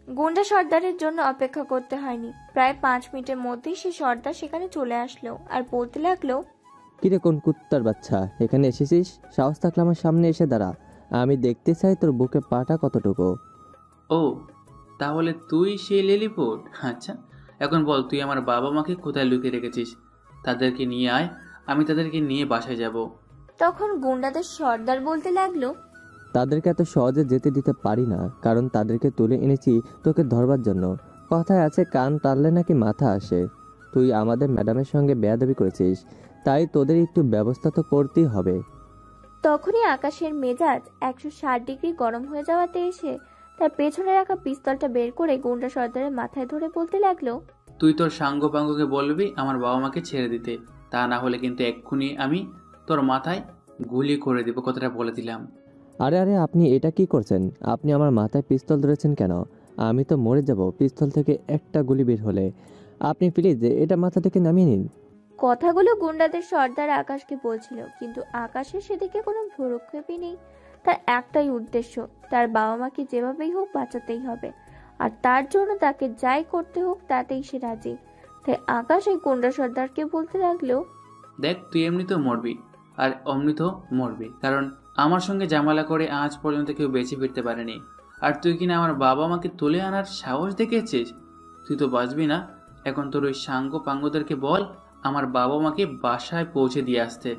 গুন্ডা সর্দারের জন্য অপেক্ষা করতে হয়নি। প্রায় 5 মিনিটের মধ্যেই সে সর্দার সেখানে চলে আসলো আর বলতে লাগলো, কিরে কোন কুত্তার বাচ্চা, এখানে এসেছিস? সাহস থাকলে আমার সামনে এসে দাঁড়া, আমি দেখতে চাই তোর বুকে পাটা কতটুকু। ও তাহলে তুই সেই লিলিপুট? আচ্ছা, এখন বল তুই আমার বাবা মাকে কোথায় লুকিয়ে রেখেছিস? তাদেরকে নিয়ে আয়, আমি তাদেরকে নিয়ে বাসায় যাব। তখন গুন্ডাদের সর্দার বলতে লাগলো, তাদেরকে এত সহজে যেতে দিতে পারি না, কারণ তাদেরকে তুলে এনেছি তোকে ধরবার জন্য। কথায় আছে কান টানলে নাকি মাথা আসে। তুই আমাদের ম্যাডামের সঙ্গে বেয়াদবি করেছিস, তাই তোদের একটু ব্যবস্থা তো করতেই হবে। তখনই আকাশের মেজাজ 160 ডিগ্রি গরম হয়ে যাওয়াতে এসে তার পেছনে রাখা পিস্তলটা বের করে গুন্ডা সর্দারের মাথায় ধরে বলতে লাগলো, তুই তোর সাঙ্গ পাঙ্গকে বলবি আমার বাবা মাকে ছেড়ে দিতে, তা না হলে কিন্তু এক্ষুনি আমি তোর মাথায় গুলি করে দিব, কথাটা বলে দিলাম। আরে আরে, আপনি এটা কি করছেন? আপনি আমার মাথায় পিস্তল ধরেছেন কেন? আমি তো মরে যাব পিস্তল থেকে একটা গুলি বের হলে। আপনি প্লিজ এটা মাথা থেকে নামিয়ে নিন। কথাগুলো গুন্ডাদের সর্দার আকাশকে বলছিল, কিন্তু আকাশের সেদিকে কোনো ভ্রুক্ষেপই নেই। তার একটাই উদ্দেশ্য, তার বাবা মাকে যেভাবেই হোক বাঁচাতেই হবে, আর তার জন্য তাকে যাই করতে হোক তাতেই সে রাজি। তাই আকাশ এই গুন্ডা সর্দারকে বলতে লাগলো, দেখ তুই এমনি তো মরবি আর অমনি তো মরবি, কারণ আমার সঙ্গে ঝামেলা করে আজ পর্যন্ত কেউ বেঁচে ফিরতে পারেনি, আর তুই কিনা আমার বাবা মাকে তুলে আনার সাহস দেখিয়েছিস। তুই তো বাঁচবি না। এখন তোর ওই সাঙ্গ পাঙ্গদেরকে বল আমার বাবা মাকে বাসায় পৌঁছে দিয়ে আসতে।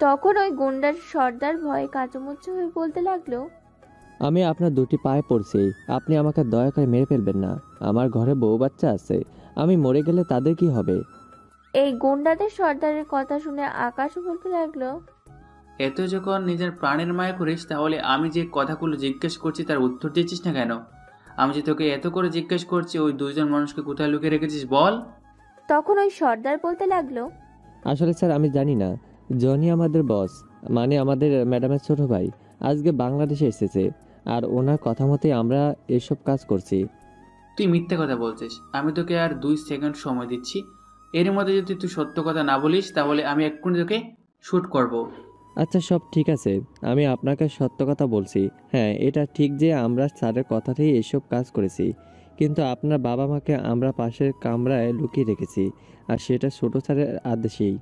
তখন ওই গুন্ডার সর্দার ভয়ে কাঁচুমুচু হয়ে বলতে লাগলো, আমি আপনার দুটি পায়ে পড়ছি, আপনি আমাকে দয়া করে মেরে ফেলবেন না। আমার ঘরে বউ বাচ্চা আছে, আমি মরে গেলে তাদের কি হবে? এই গুন্ডাদের সর্দারের কথা শুনে আকাশও বলতে লাগলো, এত যখন নিজের প্রাণের মায়া করিস, তাহলে আমি যে কথাগুলো জিজ্ঞেস করছি তার উত্তর দিচ্ছিস না কেন? আমি যে তোকে এত করে জিজ্ঞেস করছি ওই দুইজন মানুষকে কোথায় লুকিয়ে রেখেছিস বল। তখন ওই সর্দার বলতে লাগলো, আসলে স্যার আমি জানি না। জনি আমাদের বস, মানে আমাদের ম্যাডামের ছোট ভাই, আজকে বাংলাদেশে এসেছে, আর ওনার কথা মতেই আমরা এসব কাজ করছি। তুই মিথ্যে কথা বলছিস। আমি তোকে আর 2 সেকেন্ড সময় দিচ্ছি। এর মধ্যে যদি তুই সত্য কথা না বলিস তাহলে আমি এক্ষুনি তোকে শ্যুট করব। আচ্ছা সব ঠিক আছে, আমি আপনাকে সত্য কথা বলছি। হ্যাঁ, এটা ঠিক যে আমরা স্যারের কথাতেই এসব কাজ করেছি, কিন্তু আপনার বাবা মাকে আমরা পাশের কামরায় লুকিয়ে রেখেছি, আর সেটা ছোট স্যারের আদেশেই।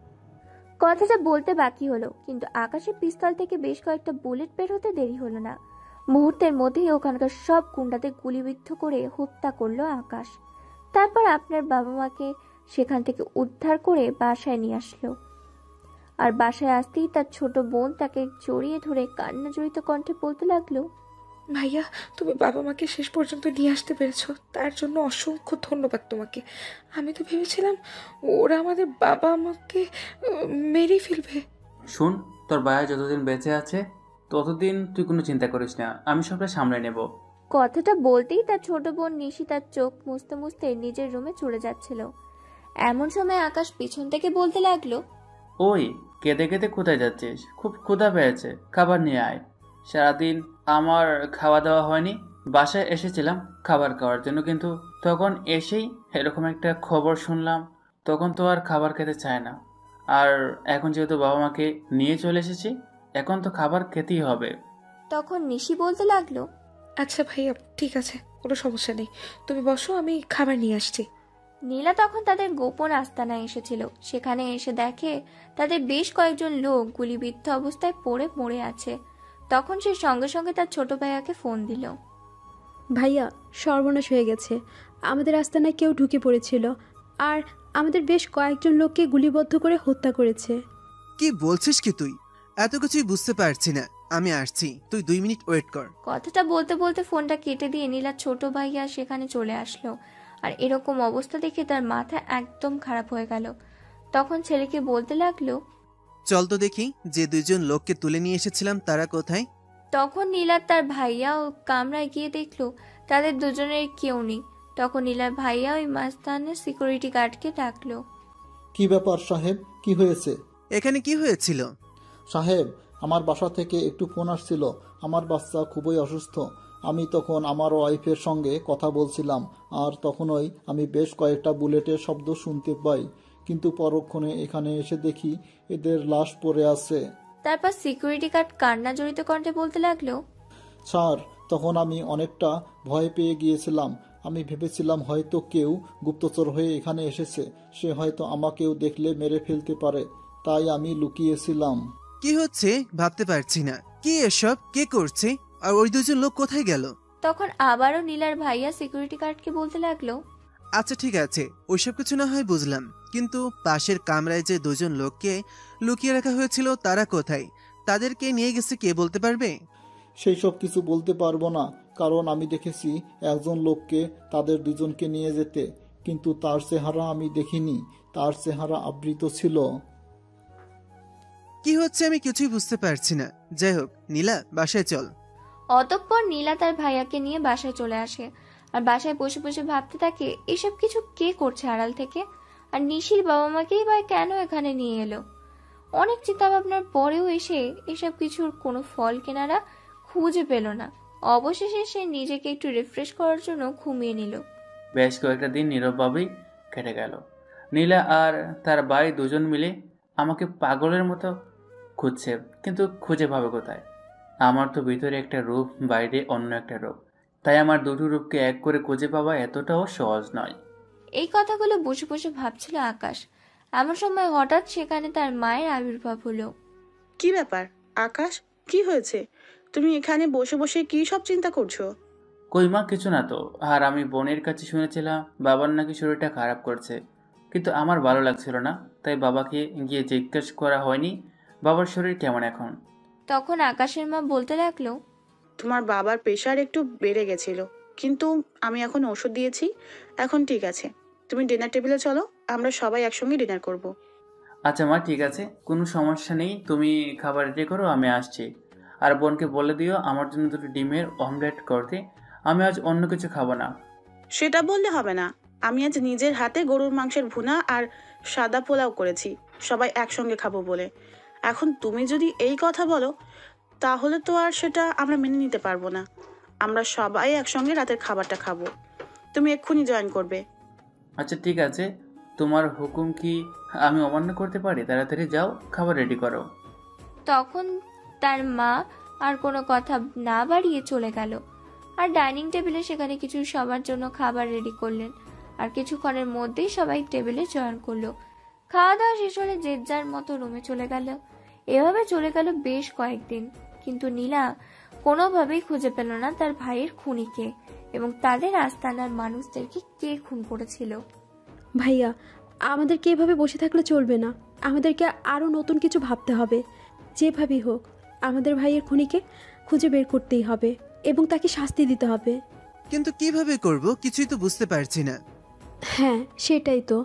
কথাটা বলতে বাকি হলো, কিন্তু আকাশের পিস্তল থেকে বেশ কয়েকটা বুলেট বের হতে দেরি হলো না। মুহূর্তের মধ্যেই ওখানকার সব গুন্ডাদের গুলিবিদ্ধ করে হত্যা করলো আকাশ। তারপর আপনার বাবা মাকে সেখান থেকে উদ্ধার করে বাসায় নিয়ে আসলো। আর বাসায় আসতেই তার ছোট বোন তাকে জড়িয়ে ধরে কান্না জড়িত কণ্ঠে বলতে লাগলো, ভাইয়া, তুমি বাবা মাকে শেষ পর্যন্ত নিয়ে আসতে পেরেছো, তার জন্য অসংখ্য ধন্যবাদ তোমাকে। আমি তো ভেবেছিলাম ওরা আমাদের বাবা মাকে মেরেই ফেলবে। শুন, তোর ভাই যতদিন বেঁচে আছে ততদিন তুই কোনো চিন্তা করিস না, আমি সবটা সামলে নেব। কথাটা বলতেই তার ছোট বোন নিশি তার চোখ মুছতে মুছতে নিজের রুমে চলে যাচ্ছিল। এমন সময় আকাশ পিছন থেকে বলতে লাগলো, ওই কেঁদে কেঁদে কোথায় যাচ্ছিস? খুব ক্ষুধা পেয়েছে, খাবার নিয়ে আয়। সারাদিন আমার খাওয়া দাওয়া হয়নি। বাসায় এসেছিলাম খাবার খাওয়ার জন্য, কিন্তু তখন এসেই এরকম একটা খবর শুনলাম, তখন তো আর খাবার খেতে চায় না। আর এখন যেহেতু বাবা মাকে নিয়ে চলে এসেছি, এখন তো খাবার খেতেই হবে। তখন নিশি বলতে লাগলো, আচ্ছা ভাইয়া, ঠিক আছে, কোনো সমস্যা নেই, তুমি বসো, আমি খাবার নিয়ে আসছি। নীলা তখন তাদের গোপন আস্তানায় এসেছিল। সেখানে এসে দেখে তাদের বেশ কয়েকজন লোক গুলিবিদ্ধ অবস্থায় পড়ে মরে আছে। তখন সে সঙ্গে সঙ্গে তার ছোট ভাইয়াকে ফোন দিল। ভাইয়া, সর্বনাশ হয়ে গেছে, আমাদের আস্তানায় কেউ ঢুকে পড়েছিল, আর আমাদের বেশ কয়েকজন লোককে গুলিবদ্ধ করে হত্যা করেছে। কি বলছিস কি তুই? এত কিছুই বুঝতে পারছি না, আমি আসছি, তুই 2 মিনিট ওয়েট কর। কথাটা বলতে বলতে ফোনটা কেটে দিয়ে নীলার ছোট ভাইয়া সেখানে চলে আসলো। আর এরকম অবস্থা দেখে তার মাথা একদম খারাপ হয়ে গেল। তখন ছেলেকে বলতে লাগলো, চল তো দেখি যে 2জন লোককে তুলে নিয়ে এসেছিলাম তারা কোথায়। তখন নীলার তার ভাইয়া ও কামরায় গিয়ে দেখলো তাদের দুজনের কেউ নেই। তখন নীলার ভাইয়া ওই মাস্তানের সিকিউরিটি গার্ডকে ডাকলো। কি ব্যাপার সাহেব, কি হয়েছে? এখানে কি হয়েছিল? সাহেব, আমার বাসা থেকে একটু ফোন আসছিল, আমার বাচ্চা খুবই অসুস্থ। আমি তখন আমার ওয়াইফের সঙ্গে কথা বলছিলাম, আর তখনই আমি বেশ কয়েকটা বুলেটের শব্দ শুনতে পাই, কিন্তু পরক্ষণে এখানে এসে দেখি এদের লাশ পড়ে আছে। তারপর সিকিউরিটি গার্ড কান্না জড়িত কণ্ঠে বলতে লাগলো, স্যার, তখন আমি অনেকটা ভয় পেয়ে গিয়েছিলাম। আমি ভেবেছিলাম হয়তো কেউ গুপ্তচর হয়ে এখানে এসেছে, সে হয়তো আমাকেও দেখলে মেরে ফেলতে পারে, তাই আমি লুকিয়েছিলাম। কি হচ্ছে ভাবতে পারছি না, কি এসব, কে করছে, আর ওই 2জন লোক কোথায় গেল? তখন আবারও নীলার ভাইয়া সিকিউরিটি গার্ডকে বলতে লাগলো, আচ্ছা ঠিক আছে, ওইসব কিছু না হয় বুঝলাম, কিন্তু পাশের কামরায় যে 2জন লোককে লুকিয়ে রাখা হয়েছিল তারা কোথায়? তাদেরকে নিয়ে গেছে কে বলতে পারবে? সেই সব কিছু বলতে পারবো না, কারণ আমি দেখেছি একজন লোককে তাদের 2জনকে নিয়ে যেতে, কিন্তু তার চেহারা আমি দেখিনি, তার চেহারা আবৃত ছিল। কি হচ্ছে আমি কিছুই বুঝতে পারছি না। যাই হোক, নীলা, বাসায় চল। অতঃপর নীলা তার ভাইয়াকে নিয়ে বাসায় চলে আসে। আর বাসায় বসে বসে ভাবতে থাকে এসব কিছু কে করছে আড়াল থেকে, আর নিশির বাবা মাকেই বা কেন এখানে নিয়ে এলো। অনেক চিন্তা ভাবনার পরেও এসে এসব কিছুর কোনো ফল কেনারা খুঁজে পেল না। অবশেষে সে নিজেকে একটু রিফ্রেশ করার জন্য ঘুমিয়ে নিল। বেশ কয়েকটা দিন নীরবভাবেই কেটে গেল। নীলা আর তার ভাই 2জন মিলে আমাকে পাগলের মতো খুঁজছে, কিন্তু খুঁজে পাবে কোথায়? আমার তো ভিতরে একটা রূপ, বাইরে অন্য একটা রূপ, তাই আমার দুটো রূপকে এক করে খুঁজে পাওয়া এতটাও সহজ নয়। এই কথাগুলো বসে বসে ভাবছিল আকাশ। এমন সময় হঠাৎ সেখানে তার মায়ের আবির্ভাব হলো। কি ব্যাপার আকাশ, কি হয়েছে? তুমি এখানে বসে বসে কি সব চিন্তা করছো? কই মা, কিছু না তো। আর আমি বোনের কাছে শুনেছিলাম বাবার নাকি শরীরটা খারাপ করছে, কিন্তু আমার ভালো লাগছিল না, তাই বাবাকে গিয়ে জিজ্ঞেস করা হয়নি বাবার শরীর কেমন এখন। তখন আকাশের মা বলতে লাগলো, তোমার বাবার প্রেশার একটু বেড়ে গেছিল, কিন্তু আমি এখন ওষুধ দিয়েছি, এখন ঠিক আছে। তুমি ডিনার টেবিলে চলো, আমরা সবাই একসঙ্গে ডিনার করব। আচ্ছা মা, ঠিক আছে, কোনো সমস্যা নেই। তুমি খাবার রেডি করো, আমি আসছি। আর বোনকে বলে দিও আমার জন্য দুটো ডিমের অমলেট করতে। আমি আজ অন্য কিছু খাবো না। সেটা বললে হবে না, আমি আজ নিজের হাতে গরুর মাংসের ভুনা আর সাদা পোলাও করেছি, সবাই একসঙ্গে খাবো বলে। এখন তুমি যদি এই কথা বলো, তাহলে তো আর সেটা আমরা মেনে নিতে পারবো না। আমরা সবাই একসঙ্গে রাতের খাবারটা খাবো, তুমি এক্ষুনি জয়েন করবে। আচ্ছা ঠিক আছে, তোমার হুকুম কি আমি অমান্য করতে পারি? তাড়াতাড়ি যাও, খাবার রেডি করো। তখন তার মা আর কোনো কথা না বাড়িয়ে চলে গেল। আর ডাইনিং টেবিলে সেখানে কিছু সবার জন্য খাবার রেডি করলেন। আর কিছুক্ষণের মধ্যেই সবাই টেবিলে জয়েন করলো। খাওয়া দাওয়া শেষ হলে যে যার মতো রুমে চলে গেল। এভাবে চলে গেল বেশ কয়েকদিন, কিন্তু নীলা কোনোভাবেই খুঁজে পেল না তার ভাইয়ের খুনিকে এবং তাদের আস্তানার মানুষদেরকে কে খুন করেছিল। ভাইয়া, আমাদেরকে এভাবে বসে থাকলে চলবে না। আমাদেরকে আরও নতুন কিছু ভাবতে হবে। যেভাবেই হোক আমাদের ভাইয়ের খুনিকে খুঁজে বের করতেই হবে এবং তাকে শাস্তি দিতে হবে। কিন্তু কিভাবে করব কিছুই তো বুঝতে পারছি না। হ্যাঁ, সেটাই তো।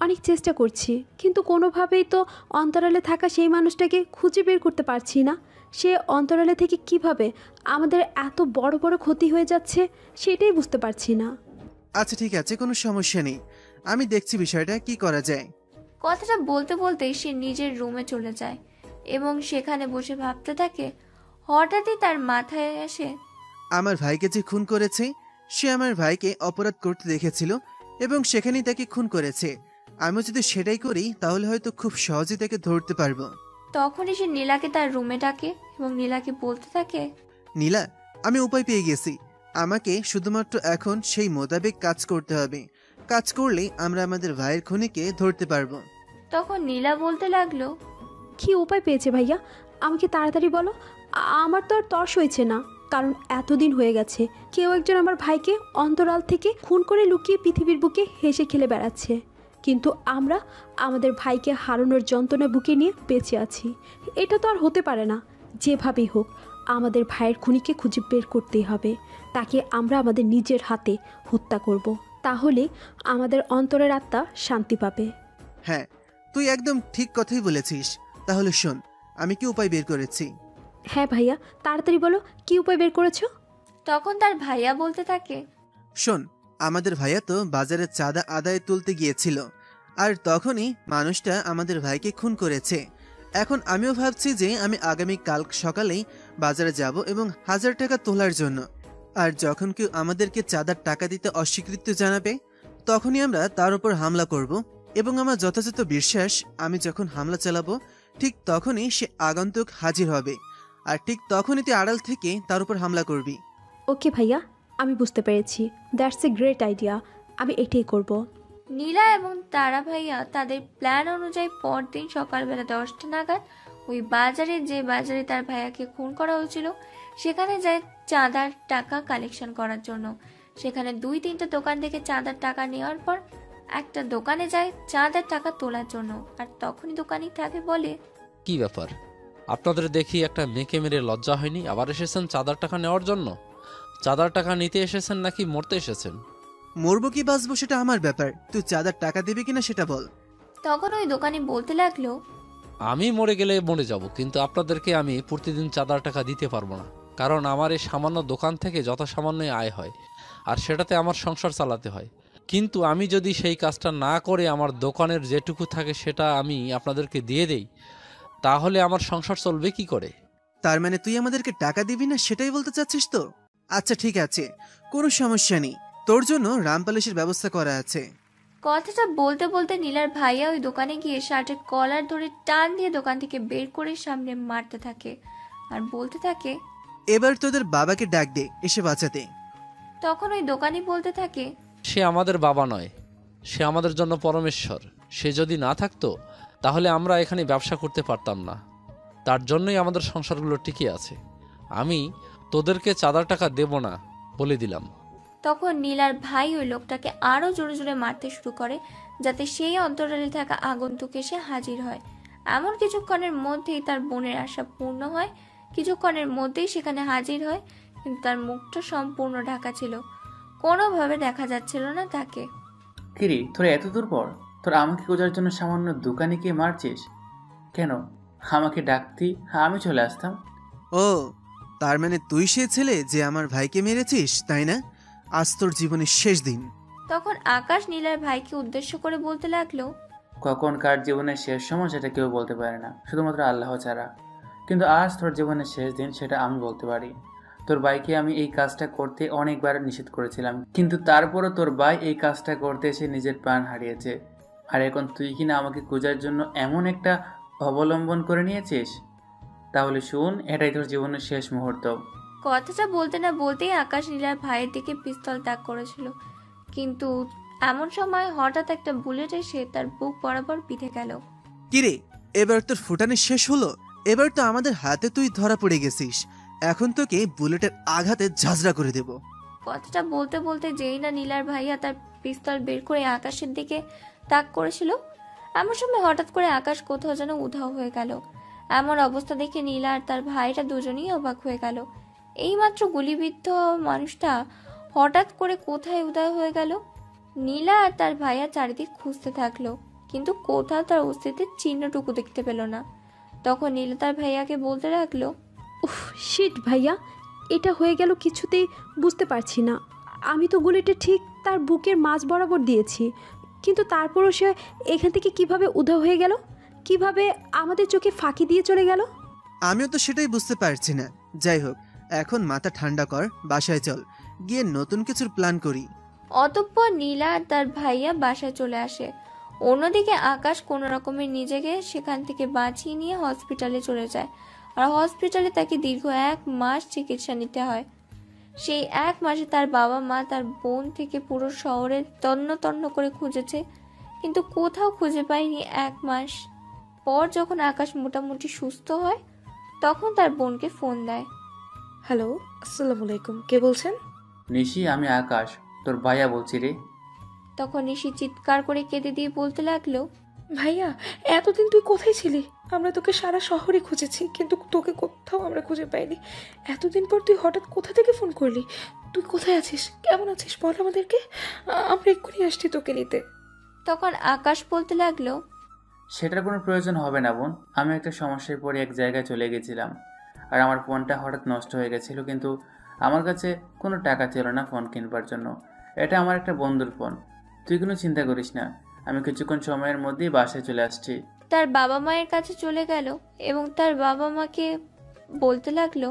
অনেক চেষ্টা করছি, কিন্তু কোনোভাবেই তো অন্তরালে থাকা সেই মানুষটাকে খুঁজে বের করতে পারছি না। সে অন্তরালে থেকে কিভাবে আমাদের এত বড় বড় ক্ষতি হয়ে যাচ্ছে সেটাই বুঝতে পারছি না। আচ্ছা ঠিক আছে, কোনো সমস্যা নেই, আমি দেখছি বিষয়টা কি করা যায়। কথাটা বলতে বলতেই সে নিজের রুমে চলে যায় এবং সেখানে বসে ভাবতে থাকে। হঠাৎই তার মাথায় আসে, আমার ভাইকে যে খুন করেছে সে আমার ভাইকে অপরাধ করতে দেখেছিল এবং সেখানেই তাকে খুন করেছে। আমি যদি সেটাই করি তাহলে হয়তো খুব সহজে তাকে ধরতে পারবো। তখনই সে নীলাকে তার রুমে ডাকে এবং নীলাকে বলতে থাকে, নীলা, আমি উপায় পেয়ে গেছি। আমাকে শুধুমাত্র এখন সেই মোতাবেক কাজ করতে হবে। কাজ করলেই আমরা আমাদের ভাইয়ের খুনিকে ধরতে পারবো। তখন নীলা বলতে লাগলো, কি উপায় পেয়েছে ভাইয়া? আমাকে তাড়াতাড়ি বলো। আমার তো আর তর্স হয়েছে না, কারণ এতদিন হয়ে গেছে কেউ একজন আমার ভাইকে অন্তরাল থেকে খুন করে লুকিয়ে পৃথিবীর বুকে হেসে খেলে বেড়াচ্ছে, কিন্তু আমরা আমাদের ভাইকে হারানোর যন্ত্রণা বুকে নিয়ে বেঁচে আছি। এটা তো আর হতে পারে না। যেভাবেই হোক আমাদের ভাইয়ের খুনিকে খুঁজে বের করতেই হবে। তাকে আমরা আমাদের নিজের হাতে হত্যা করব, তাহলে আমাদের অন্তরের আত্মা শান্তি পাবে। হ্যাঁ, তুই একদম ঠিক কথাই বলেছিস। তাহলে শোন, আমি কি উপায় বের করেছি। হ্যাঁ ভাইয়া, তাড়াতাড়ি বলো, কি উপায় বের করেছো? তখন তার ভাইয়া বলতে থাকে, শোন, আমাদের ভাইয়া তো বাজারে চাঁদা আদায় তুলতে গিয়েছিল, আর তখনই মানুষটা আমাদের ভাইকে খুন করেছে। এখন আমিও ভাবছি যে আমি আগামী কাল সকালেই বাজারে যাব এবং 1000 টাকা তোলার জন্য। আর যখন কেউ আমাদেরকে চাঁদার টাকা দিতে অস্বীকৃতি জানাবে, তখনই আমরা তার উপর হামলা করব এবং আমার যথাযথ বিশ্বাস, আমি যখন হামলা চালাবো ঠিক তখনই সে আগন্তুক হাজির হবে, আর ঠিক তখনই তুই আড়াল থেকে তার উপর হামলা করবি। ওকে ভাইয়া, আমি বুঝতে পেরেছি। দ্যাটস এ গ্রেট আইডিয়া, আমি এটাই করব। নীলা এবং তারা ভাইয়া তাদের প্ল্যান অনুযায়ী পরদিন সকালবেলা 10টা নাগাদ ওই বাজারে, যে বাজারে তার ভাইয়াকে খুন করা হয়েছিল, সেখানে যায় চাঁদার টাকা কালেকশন করার জন্য। সেখানে 2-3টা দোকান থেকে চাঁদার টাকা নেওয়ার পর একটা দোকানে যায় চাঁদার টাকা তোলার জন্য। আর তখনই দোকানি তাকে বলে, কি ব্যাপার, আপনাদের দেখি একটা মেয়েকে মেরে লজ্জা হয়নি? আবার এসেছেন চাঁদার টাকা নেওয়ার জন্য? চাঁদার টাকা নিতে এসেছেন নাকি মরতে এসেছেন? মরবো কি বাঁচবো সেটা আমার ব্যাপার, তুই চাঁদার টাকা দিবি কিনা সেটা বল। তখন ওই দোকানি বলতে লাগলো, আমি মরে গেলে মরে যাব, কিন্তু আপনাদেরকে আমি প্রতিদিন চাঁদার টাকা দিতে পারবো না, কারণ আমার এই সামান্য দোকান থেকে যথাসামান্যই আয় হয়, আর সেটাতে আমার সংসার চালাতে হয়। কিন্তু আমি যদি সেই কাজটা না করে আমার দোকানের যেটুকু থাকে সেটা আমি আপনাদেরকে দিয়ে দেই, তাহলে আমার সংসার চলবে কি করে? তার মানে তুই আমাদেরকে টাকা দিবি না সেটাই বলতে চাচ্ছিস তো? আচ্ছা ঠিক আছে, কোনো সমস্যা নেই, তোর জন্য রামপালিশের ব্যবস্থা করা আছে। কথাটা বলতে বলতে নীলার ভাইয়া ওই দোকানে গিয়ে শার্টের কলার ধরে টান দিয়ে দোকান থেকে বের করে সামনে মারতে থাকে আর বলতে থাকে, এবার তোদের বাবাকে ডাক দে এসে বাঁচাতে। তখন ওই দোকানি বলতে থাকে, সে আমাদের বাবা নয়, সে আমাদের জন্য পরমেশ্বর। সে যদি না থাকতো তাহলে আমরা এখানে ব্যবসা করতে পারতাম না। তার জন্যই আমাদের সংসারগুলো টিকে আছে। আমি তোদেরকে চাঁদার টাকা দেব না বলে দিলাম। তখন নীলার ভাই ওই লোকটাকে আরো জোরে জোরে মারতে শুরু করে, যাতে সেই অন্তরালে থাকা আগন্তুক এসে হাজির হয়। এমন কিছুক্ষণের মধ্যেই তার বোনের আশা পূর্ণ হয়। কিছুক্ষণের মধ্যেই সেখানে হাজির হয়, কিন্তু তার মুখটা সম্পূর্ণ ঢাকা ছিল, কোনোভাবে দেখা যাচ্ছিল না তাকে। কিরে, তোরা এত দূর পর তোরা আমাকে খোঁজার জন্য সামান্য দোকানে গিয়ে মারছিস কেন? আমাকে ডাকতি, আমি চলে আসতাম। ও, তার মানে তুই সে ছেলে যে আমার ভাইকে মেরেছিস, তাই না? আজ তোর জীবনের শেষ দিন। তখন আকাশ নীলার ভাইকে উদ্দেশ্য করে বলতে লাগলো, কখন কার জীবনের শেষ সময় সেটা কেউ বলতে পারে না, শুধুমাত্র আল্লাহ ছাড়া। কিন্তু আজ তোর জীবনের শেষ দিন, সেটা আমি বলতে পারি। তোর ভাইকে আমি এই কাজটা করতে অনেকবার নিষেধ করেছিলাম, কিন্তু তারপরও তোর ভাই এই কাজটা করতে এসে নিজের প্রাণ হারিয়েছে। আর এখন তুই কিনা আমাকে খোঁজার জন্য এমন একটা অবলম্বন করে নিয়েছিস। তাহলে শুন, এটাই তোর জীবনের শেষ মুহূর্ত। কথাটা বলতে না বলতেই আকাশ নীলার ভাইয়ের দিকে পিস্তল তাক করেছিল, কিন্তু এমন সময় হঠাৎ একটা বুলেট এসে তার বুক বরাবর বিঁধে গেল। কিরে, এবার তোর ফুটানি শেষ হলো? এবার তো আমাদের হাতে তুই ধরা পড়ে গেছিস। এখন তোকে বুলেটের আঘাতে ঝাঁঝরা করে দেব। কথাটা বলতে বলতে যেই না নীলার ভাইয়া তার পিস্তল বের করে আকাশের দিকে তাক করেছিল, এমন সময় হঠাৎ করে আকাশ কোথাও যেন উধাও হয়ে গেল। এমন অবস্থা দেখে নীলা আর তার ভাইটা দুজনেই অবাক হয়ে গেল। এইমাত্র গুলিবিদ্ধ মানুষটা হঠাৎ করে কোথায় উধাও হয়ে গেল? নীলা আর তার ভাইয়া চারিদিক খুঁজতে থাকলো, কিন্তু কোথাও তার অস্তিত্বের চিহ্নটুকু দেখতে পেল না। তখন নীলা তার ভাইয়াকে বলতে লাগলো, উফ শিট ভাইয়া, এটা হয়ে গেল কিছুতেই বুঝতে পারছি না। আমি তো গুলিটা ঠিক তার বুকের মাঝ বরাবর দিয়েছি, কিন্তু তারপরও সে এখান থেকে কিভাবে উধাও হয়ে গেল? কিভাবে আমাদের চোখে ফাঁকি দিয়ে চলে গেল? আমিও তো সেটাই বুঝতে পারছি না। যাই হোক, এখন মাথা ঠান্ডা কর, বাসায় চল, গিয়ে নতুন কিছুর প্ল্যান করি। অতঃপর নীলা আর তার ভাইয়া বাসায় চলে আসে। অন্যদিকে আকাশ কোনো রকমের নিজেকে সেখান থেকে বাঁচিয়ে নিয়ে হসপিটালে চলে যায়, আর হসপিটালে তাকে দীর্ঘ 1 মাস চিকিৎসা নিতে হয়। সেই 1 মাসে তার বাবা মা তার বোন থেকে পুরো শহরে তন্ন তন্ন করে খুঁজেছে, কিন্তু কোথাও খুঁজে পায়নি। 1 মাস পর যখন আকাশ মোটামুটি সুস্থ হয়, তখন তার বোনকে ফোন দেয়। হ্যালো, আসসালামু আলাইকুম, কে বলছেন? নিশি, আমি আকাশ, তোর ভাইয়া বলছি রে। তখন নিশি চিৎকার করে কেঁদে দিয়ে বলতে লাগলো, ভাইয়া, এতদিন তুই কোথায় ছিলি? আমরা তোকে সারা শহরে খুঁজেছি, কিন্তু তোকে কোথাও আমরা খুঁজে পাইনি। এতদিন পর তুই হঠাৎ কোথা থেকে ফোন করলি? তুই কোথায় আছিস? কেমন আছিস বল আমাদেরকে, আমরা এক্ষুনি আসছি তোকে নিতে। তখন আকাশ বলতে লাগলো, সেটার কোনো প্রয়োজন হবে না বোন। আমি একটা সমস্যায় পড়ে এক জায়গায় চলে গেছিলাম, আর আমার ফোনটা হঠাৎ নষ্ট হয়ে গেছিল, কিন্তু আমার কাছে কোনো টাকা ছিল না ফোন কিনবার জন্য। এটা আমার একটা বন্ধুর ফোন, তুই কোনো চিন্তা করিস না, আমি কিছুক্ষণ সময়ের মধ্যেই বাসায় চলে আসছি। তার বাবা মায়ের কাছে চলে গেল এবং তার বাবা মাকে বলতে লাগলো,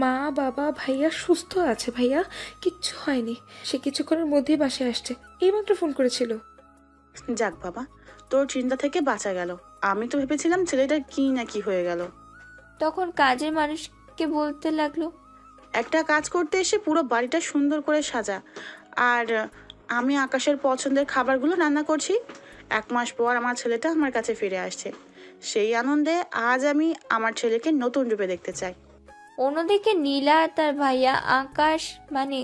মা বাবা ভাইয়া সুস্থ আছে, ভাইয়া কিচ্ছু হয়নি, সে কিছুক্ষণের মধ্যেই বাসায় আসছে, এইমাত্র ফোন করেছিল। যাক বাবা, তোর চিন্তা থেকে বাঁচা গেল। আমি তো ভেবেছিলাম ছেলেটার কি না কি হয়ে গেল। তখন কাজের মানুষকে বলতে লাগলো, একটা কাজ করতে এসে পুরো বাড়িটা সুন্দর করে সাজা, আর আমি আকাশের পছন্দের খাবারগুলো রান্না করছি। 1 মাস পর আমার ছেলেটা আমার কাছে ফিরে আসছে, সেই আনন্দে আজ আমি আমার ছেলেকে নতুন রূপে দেখতে চাই। অন্যদিকে নীলা আর তার ভাইয়া আকাশ মানে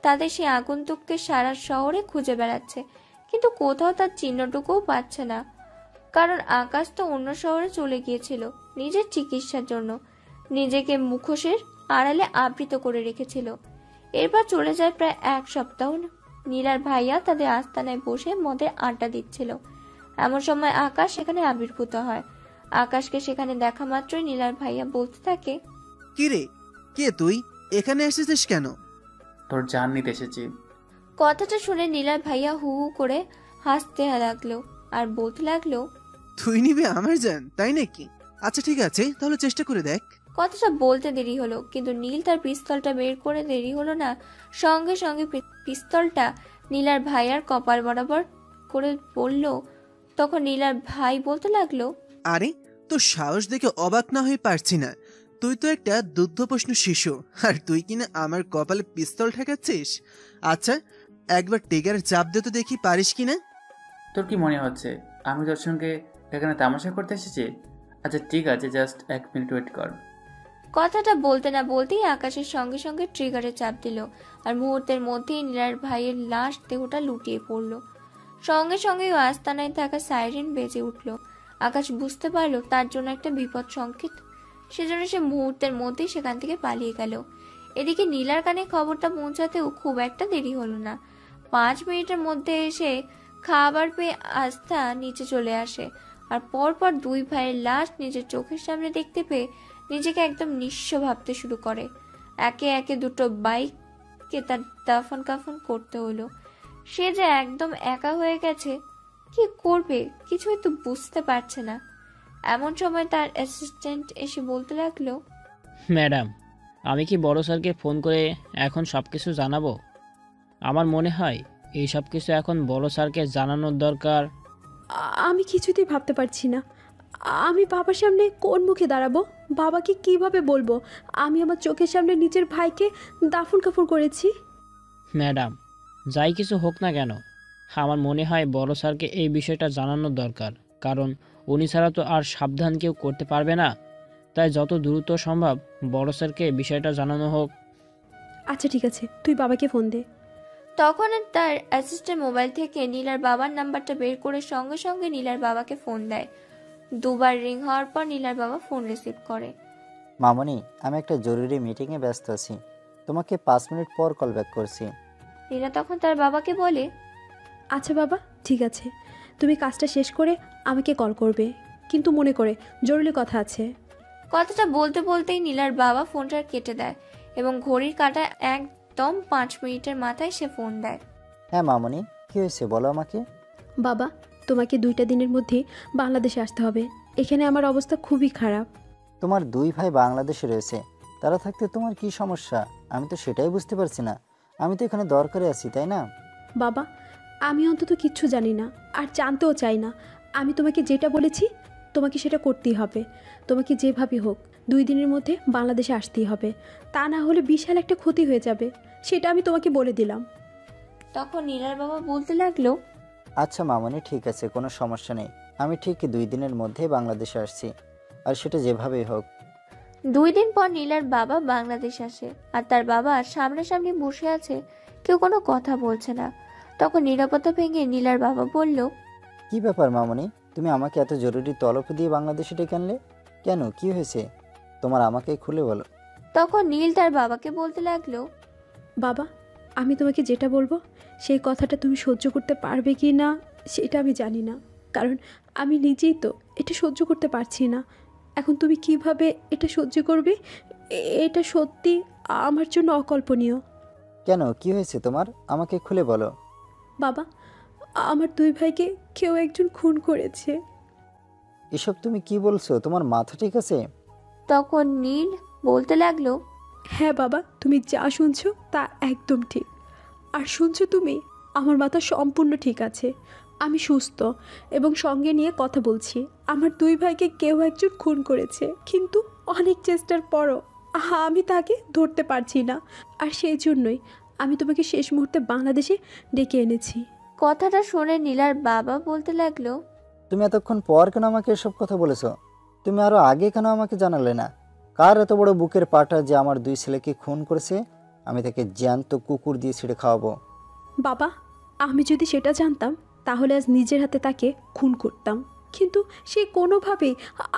তাদের সেই আগন্তুককে সারা শহরে খুঁজে বেড়াচ্ছে, কিন্তু কোথাও তার চিহ্নটুকুও পাচ্ছে না। কারণ আকাশ তো অন্য শহরে চলে গিয়েছিল নিজের চিকিৎসার জন্য, নিজেকে মুখোশের আড়ালে আবৃত করে রেখেছিল। এরপর চলে যায় প্রায় 1 সপ্তাহ। নীলার ভাইয়া তাদের আস্তানায় বসে মদের আড্ডা দিচ্ছিল। এমন সময় আকাশ সেখানে আবির্ভূত হয়। আকাশকে সেখানে দেখা মাত্রই নীলার ভাইয়া বলতে থাকে, কিরে, কে তুই? এখানে এসেছিস কেন? তোর জান নিতে এসেছি। কথাটা শুনে নীলার ভাইয়া হু হু করে হাসতে লাগলো আর বলতে লাগলো, তুই নিবি আমার জান, তাই নাকি? আচ্ছা ঠিক আছে, তাহলে চেষ্টা করে দেখ। কথাটা বলতে দেরি হলো, কিন্তু নীল তার পিস্তলটা বের করে দেরি হলো না, সঙ্গে সঙ্গে পিস্তলটা নীলার ভাইয়ার কপাল বরাবর করে বলল। তখন নীলার ভাই বলতে লাগলো, আরে, তোর সাহস দেখে অবাক না হয়ে পারছি না। তুই তো একটা দুগ্ধপ্রশ্ন শিশু, আর তুই কিনা আমার কপালে পিস্তল ঠেকাচ্ছিস? আচ্ছা, একবার টিগার চাপ দে তো দেখি পারিস কিনা। তোর কি মনে হচ্ছে আমি তোর সঙ্গে এখানে তামাশা করতে এসেছি? আচ্ছা ঠিক আছে, জাস্ট 1 মিনিট ওয়েট কর। কথাটা বলতে না বলতেই আকাশের সঙ্গে সঙ্গে ট্রিগারে চাপ দিল, আর মুহূর্তের মধ্যেই নীলার ভাইয়ের লাশ দেহটা লুটিয়ে পড়ল। সঙ্গে সঙ্গে আস্তানায় থাকা সাইরেন বেজে উঠল। আকাশ বুঝতে পারলো তার জন্য একটা বিপদ সংকেত, সেজন্য সে মুহূর্তের মধ্যেই সেখান থেকে পালিয়ে গেল। এদিকে নীলার কানে খবরটা পৌঁছাতেও খুব একটা দেরি হলো না। 5 মিনিটের মধ্যে এসে খাবার পেয়ে আস্থা নিচে চলে আসে, আর পরপর 2 ভাইয়ের লাশ নিজের চোখের সামনে দেখতে পেয়ে নিজেকে একদম নিঃস্ব ভাবতে শুরু করে। একে একে 2টো বাইককে তার দাফন কাফন করতে হলো। সে যে একদম একা হয়ে গেছে, কি করবে কিছুই তো বুঝতে পারছে না। এমন সময় তার অ্যাসিস্ট্যান্ট এসে বলতে লাগলো, ম্যাডাম, আমি কি বড় স্যারকে ফোন করে এখন সব কিছু জানাবো? আমার মনে হয় এই সব কিছু এখন বড় স্যারকে জানানোর দরকার। আমি কিছুতেই ভাবতে পারছি না, আমি বাবার সামনে কোন মুখে দাঁড়াবো? বাবাকে কিভাবে বলবো আমি আমার চোখের সামনে নিজের ভাইকে দাফন কাফন করেছি? ম্যাডাম, যাই কিছু হোক না কেন, আমার মনে হয় বড় স্যারকে এই বিষয়টা জানানোর দরকার, কারণ উনি ছাড়া তো আর সাবধান কেউ করতে পারবে না। তাই যত দ্রুত সম্ভব বড় স্যারকে বিষয়টা জানানো হোক। আচ্ছা ঠিক আছে, তুই বাবাকে ফোন দে। তখন তার অ্যাসিস্ট্যান্ট মোবাইল থেকে নীলার বাবার নাম্বারটা বের করে সঙ্গে সঙ্গে নীলার বাবাকে ফোন দেয়। 2বার রিং হওয়ার পর নীলার বাবা ফোন রিসিভ করে। মামনি, আমি একটা জরুরি মিটিংয়ে ব্যস্ত আছি, তোমাকে 5 মিনিট পর কল ব্যাক করছি। নীলা তখন তার বাবাকে বলে, আচ্ছা বাবা, ঠিক আছে, তুমি কাজটা শেষ করে আমাকে কল করবে, কিন্তু মনে করে জরুরি কথা আছে। কথাটা বলতে বলতেই নীলার বাবা ফোনটা কেটে দেয় এবং ঘড়ির কাঁটা একদম 5 মিনিটের মাথায় সে ফোন দেয়। হ্যাঁ মামনি, কি হয়েছে বলো আমাকে। বাবা, তোমাকে 2টা দিনের মধ্যে বাংলাদেশে আসতে হবে, এখানে আমার অবস্থা খুবই খারাপ। তোমার 2 ভাই বাংলাদেশে রয়েছে, তারা থাকতে তোমার কি সমস্যা? আমি তো সেটাই বুঝতে পারছি না। আমি তো এখানে দরকারে আছি, তাই না? বাবা, আমি অন্তত কিচ্ছু জানি না, আর জানতেও চাই না। আমি তোমাকে যেটা বলেছি তোমাকে সেটা করতেই হবে। তোমাকে যেভাবে হোক 2 দিনের মধ্যে বাংলাদেশে আসতেই হবে, তা না হলে বিশাল একটা ক্ষতি হয়ে যাবে, সেটা আমি তোমাকে বলে দিলাম। তখন নীলার বাবা বলতে লাগলো, আচ্ছা মামনি, ঠিক আছে, কোনো সমস্যা নেই। আমি ঠিক 2 দিনের মধ্যে বাংলাদেশে আসছি, আর সেটা যেভাবেই হোক। 2 দিন পর নীলার বাবা বাংলাদেশ আসে, আর তার বাবা সামনাসামনি বসে আছে, কেউ কোনো কথা বলছে না। তখন নীরবতা ভেঙে নীলার বাবা বলল, কি ব্যাপার মামনি, তুমি আমাকে এত জরুরি তলব দিয়ে বাংলাদেশে ডেকে আনলে কেন? কি হয়েছে তোমার, আমাকে খুলে বলো। তখন নীল তার বাবাকে বলতে লাগলো, বাবা, আমি তোমাকে যেটা বলবো সেই কথাটা তুমি সহ্য করতে পারবে কি না সেটা আমি জানি না, কারণ আমি নিজেই তো এটা সহ্য করতে পারছি না। এখন তুমি কিভাবে এটা সহ্য করবে, এটা সত্যি আমার জন্য অকল্পনীয়। কেন, কি হয়েছে তোমার, আমাকে খুলে বলো। বাবা, আমার 2 ভাইকে কেউ একজন খুন করেছে। এসব তুমি কি বলছো? তোমার মাথা ঠিক আছে? তখন নীল বলতে লাগলো, হ্যাঁ বাবা, তুমি যা শুনছো তা একদম ঠিক। আর শুনছো তুমি, আমার মাথা সম্পূর্ণ ঠিক আছে, আমি সুস্থ এবং সঙ্গে নিয়ে কথা বলছি। আমার 2 ভাইকে কেউ একজন খুন করেছে, কিন্তু অনেক চেষ্টার পরও আমি তাকে ধরতে পারছি না, আর সেই জন্যই আমি তোমাকে শেষ মুহূর্তে বাংলাদেশে ডেকে এনেছি। কথাটা শুনে নীলার বাবা বলতে লাগলো, তুমি এতক্ষণ পর কেন আমাকে এসব কথা বলেছো? তুমি আরো আগে কেন আমাকে জানালে না? কার এত বড় বুকের পাটা যে আমার 2 ছেলেকে খুন করেছে? আমি তাকে জ্যান্ত কুকুর দিয়ে ছিঁড়ে খাওয়াবো। বাবা, আমি যদি সেটা জানতাম তাহলে আজ নিজের হাতে তাকে খুন করতাম, কিন্তু সে কোনোভাবেই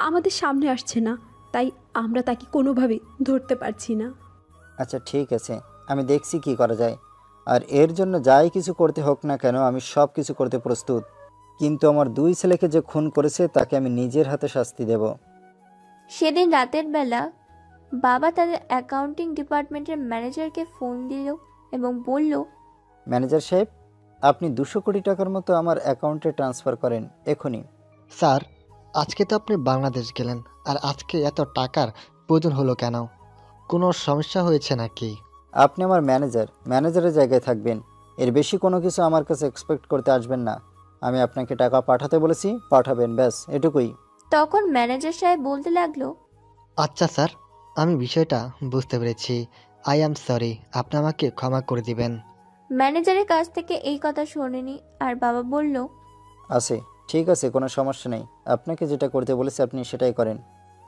আমাদের সামনে আসছে না, তাই আমরা তাকে কোনোভাবেই ধরতে পারছি না। আচ্ছা ঠিক আছে, আমি দেখছি কি করা যায়, আর এর জন্য যাই কিছু করতে হোক না কেন আমি সব কিছু করতে প্রস্তুত। কিন্তু আমার 2 ছেলেকে যে খুন করেছে তাকে আমি নিজের হাতে শাস্তি দেব। সেদিন রাতের বেলা বাবা তাদের অ্যাকাউন্টিং ডিপার্টমেন্টের ম্যানেজারকে ফোন দিল এবং বলল, ম্যানেজার সাহেব, আপনি 200 কোটি টাকার মতো আমার অ্যাকাউন্টে ট্রান্সফার করেন এখনই। স্যার, আজকে তো আপনি বাংলাদেশ গেলেন, আর আজকে এত টাকার প্রয়োজন হলো কেন? কোনো সমস্যা হয়েছে নাকি? আপনি আমার ম্যানেজারের জায়গায় থাকবেন, এর বেশি কোনো কিছু আমার কাছে এক্সপেক্ট করতে আসবেন না। আমি আপনাকে টাকা পাঠাতে বলেছি, পাঠাবেন, ব্যাস এটুকুই। তখন ম্যানেজার সাহেব বলতে লাগলো, আচ্ছা স্যার, আমি বিষয়টা বুঝতে পেরেছি, আই অ্যাম সরি, আপনি আমাকে ক্ষমা করে দিবেন। ম্যানেজারের কাছ থেকে এই কথা শোনেনি, আর বাবা বলল, আছে ঠিক আছে, কোনো সমস্যা নেই। আপনাকে যেটা করতে বলেছি আপনি সেটাই করেন।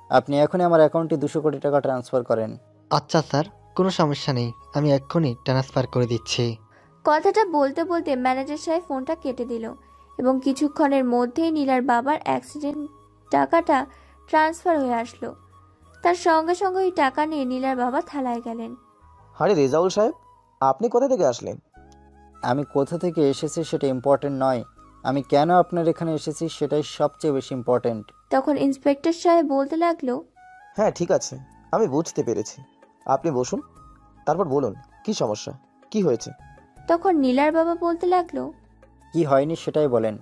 আপনি এখনই আমার অ্যাকাউন্টে 200 কোটি টাকা ট্রান্সফার করেন। আচ্ছা স্যার, কোনো সমস্যা নেই, আমি এক্ষুনি ট্রান্সফার করে দিচ্ছি। কথাটা বলতে বলতে ম্যানেজার সাহেব ফোনটা কেটে দিল এবং কিছুক্ষণের মধ্যেই নীলার বাবার অ্যাক্সিডেন্ট টাকাটা ট্রান্সফার হয়ে আসলো। তার সঙ্গে সঙ্গে ওই টাকা নিয়ে নীলার বাবা থালায় গেলেন। আরে রেজাউল সাহেব, আপনি কোথা থেকে আসলেন? আমি কোথা থেকে এসেছি সেটা ইম্পর্টেন্ট নয়, আমি কেন আপনার এখানে এসেছি সেটাই সবচেয়ে বেশি ইম্পর্টেন্ট। তখন ইন্সপেক্টর সাহেব বলতে লাগলো, হ্যাঁ ঠিক আছে, আমি বুঝতে পেরেছি। আপনি বসুন, তারপর বলুন কি সমস্যা, কি হয়েছে? তখন নীলার বাবা বলতে লাগলো, কি হয়নি সেটাই বলেন।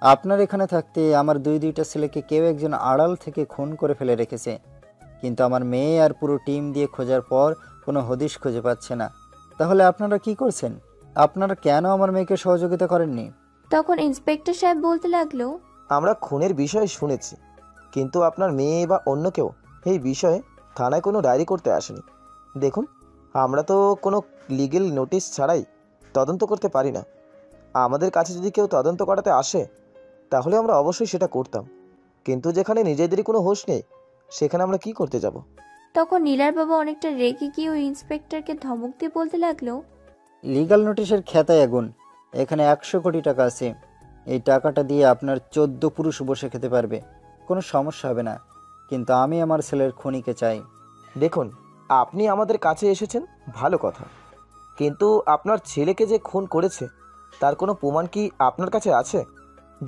আপনার এখানে থাকতে আমার দুইটা ছেলেকে কেউ একজন আড়াল থেকে খুন করে ফেলে রেখেছে, কিন্তু আমার মেয়ে আর পুরো টিম দিয়ে খোঁজার পর কোনো হদিশ খুঁজে পাচ্ছে না। তাহলে আপনারা কি করছেন? আপনারা কেন আমার মেয়েকে সহযোগিতা করেননি? তখন ইন্সপেক্টর সাহেব বলতে লাগলো, আমরা খুনের বিষয়ে শুনেছি, কিন্তু আপনার মেয়ে বা অন্য কেউ এই বিষয়ে থানায় কোনো ডায়েরি করতে আসেনি। দেখুন, আমরা তো কোনো লিগ্যাল নোটিশ ছাড়াই তদন্ত করতে পারি না। আমাদের কাছে যদি কেউ তদন্ত করাতে আসে তাহলে আমরা অবশ্যই সেটা করতাম, কিন্তু যেখানে নিজেদেরই কোনো হোশ নেই সেখানে আমরা কি করতে যাব? তখন নীলার বাবা অনেকটা রেগে গিয়ে ওই ইন্সপেক্টরকে ধমক দিয়ে বলতে লাগলো, লিগ্যাল নোটিশের খেতায় আগুন, এখানে 100 কোটি টাকা আছে। এই টাকাটা দিয়ে আপনার 14 পুরুষ বসে খেতে পারবে, কোনো সমস্যা হবে না, কিন্তু আমি আমার ছেলের খুনিকে চাই। দেখুন, আপনি আমাদের কাছে এসেছেন ভালো কথা, কিন্তু আপনার ছেলেকে যে খুন করেছে তার কোনো প্রমাণ কি আপনার কাছে আছে?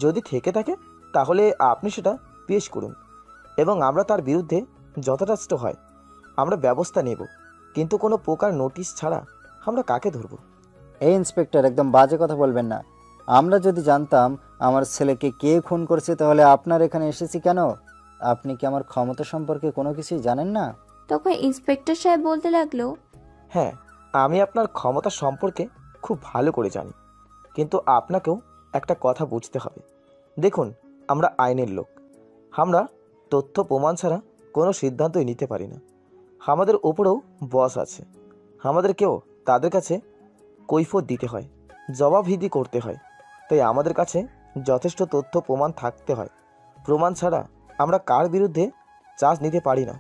যদি থেকে থাকে তাহলে আপনি সেটা পেশ করুন এবং আমরা তার বিরুদ্ধে যথাযথ হয় আমরা ব্যবস্থা নেব, কিন্তু কোনো প্রকার নোটিশ ছাড়া আমরা কাকে ধরব? এই ইন্সপেক্টর, একদম বাজে কথা বলবেন না। আমরা যদি জানতাম আমার ছেলেকে কে খুন করছে তাহলে আপনার এখানে এসেছি কেন? আপনি কি আমার ক্ষমতা সম্পর্কে কোনো কিছুই জানেন না? তখন ইন্সপেক্টর সাহেব বলতে লাগলো, হ্যাঁ, আমি আপনার ক্ষমতা সম্পর্কে খুব ভালো করে জানি, কিন্তু আপনাকেও একটা কথা বুঝতে হবে। দেখুন, আমরা আইনের লোক, আমরা তথ্য প্রমাণ ছাড়া কোনো সিদ্ধান্তই নিতে পারি না। আমাদের ওপরেও বস আছে, আমাদেরকেও তাদের কাছে কৈফিয়ত দিতে হয়, জবাবদিহি করতে হয়। তাই আমাদের কাছে যথেষ্ট তথ্য প্রমাণ থাকতে হয়। প্রমাণ ছাড়া আমরা কার বিরুদ্ধে চার্জ নিতে পারি না।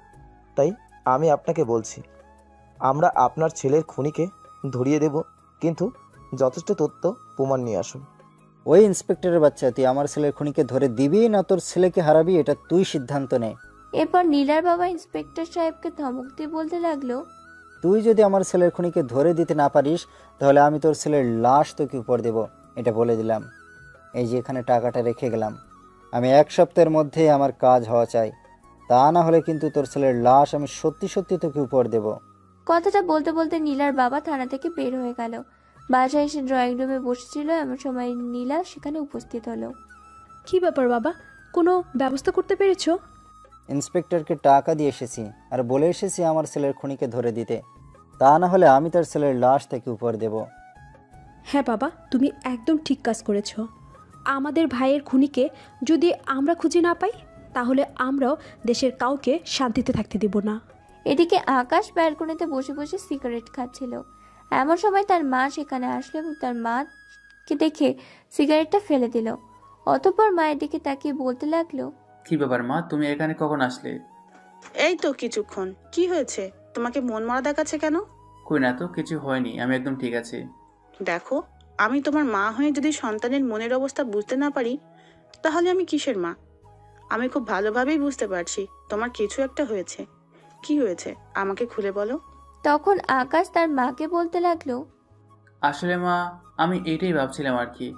তাই আমি আপনাকে বলছি, আমরা আপনার ছেলের খুনিকে ধরিয়ে দেব, কিন্তু যথেষ্ট তথ্য প্রমাণ নিয়ে আসুন। ওই ইন্সপেক্টরের বাচ্চা, তুই আমার ছেলের খুনিকে ধরে দিবি না তোর ছেলেকে হারাবি, এটা তুই সিদ্ধান্ত নে। এরপর নীলার বাবা ইন্সপেক্টর সাহেবকে ধমক দিয়ে বলতে লাগলো, তুই যদি আমার ছেলের খুনিকে ধরে দিতে না পারিস তাহলে আমি তোর ছেলের লাশ তোকে উপর দেব, এটা বলে দিলাম। এই যে এখানে টাকাটা রেখে গেলাম, আমি 1 সপ্তাহের মধ্যে আমার কাজ হওয়া চাই, তা না হলে কিন্তু তোর ছেলের লাশ আমি সত্যি সত্যি তোকে উপর দেব। কথাটা বলতে বলতে নীলার বাবা থানা থেকে বের হয়ে গেল। বাসায় এসে ড্রয়িং রুমে বসেছিল, এমন সময় নীলা সেখানে উপস্থিত হলো। কি ব্যাপার বাবা, কোনো ব্যবস্থা করতে পেরেছো? ইন্সপেক্টরকে টাকা দিয়ে এসেছি আর বলে এসেছি আমার ছেলের খুনিকে ধরে দিতে, তা না হলে আমি তার ছেলের লাশ থেকে উপর দেব। হ্যাঁ বাবা, তুমি একদম ঠিক কাজ করেছো। আমাদের ভাইয়ের খুনিকে যদি আমরা খুঁজে না পাই তাহলে আমরাও দেশের কাউকে শান্তিতে থাকতে দেব না। এদিকে আকাশ ব্যালকনিতে বসে বসে সিগারেট খাচ্ছিল। এমন সময় তার মা সেখানে আসলো এবং তার মাকে দেখে সিগারেটটা ফেলে দিল। অতঃপর মায়ের দিকে তাকিয়ে বলতে লাগলো, কি ব্যাপার মা, তুমি এখানে কখন আসলে? এই তো কিছুক্ষণ। কি হয়েছে, তোমাকে মন মরা দেখাচ্ছে কেন? কই না তো, কিছু হয়নি, আমি একদম ঠিক আছি। দেখো, আমি তোমার মা হয়ে যদি সন্তানের মনের অবস্থা বুঝতে না পারি তাহলে আমি কিসের মা? আমি খুব ভালোভাবেই বুঝতে পারছি তোমার কিছু একটা হয়েছে। কি হয়েছে আমাকে খুলে বলো। তখন আকাশ তার মাকে বলতে লাগলো, আসলে মা, আমি এটাই ভাবছিলাম আর কি।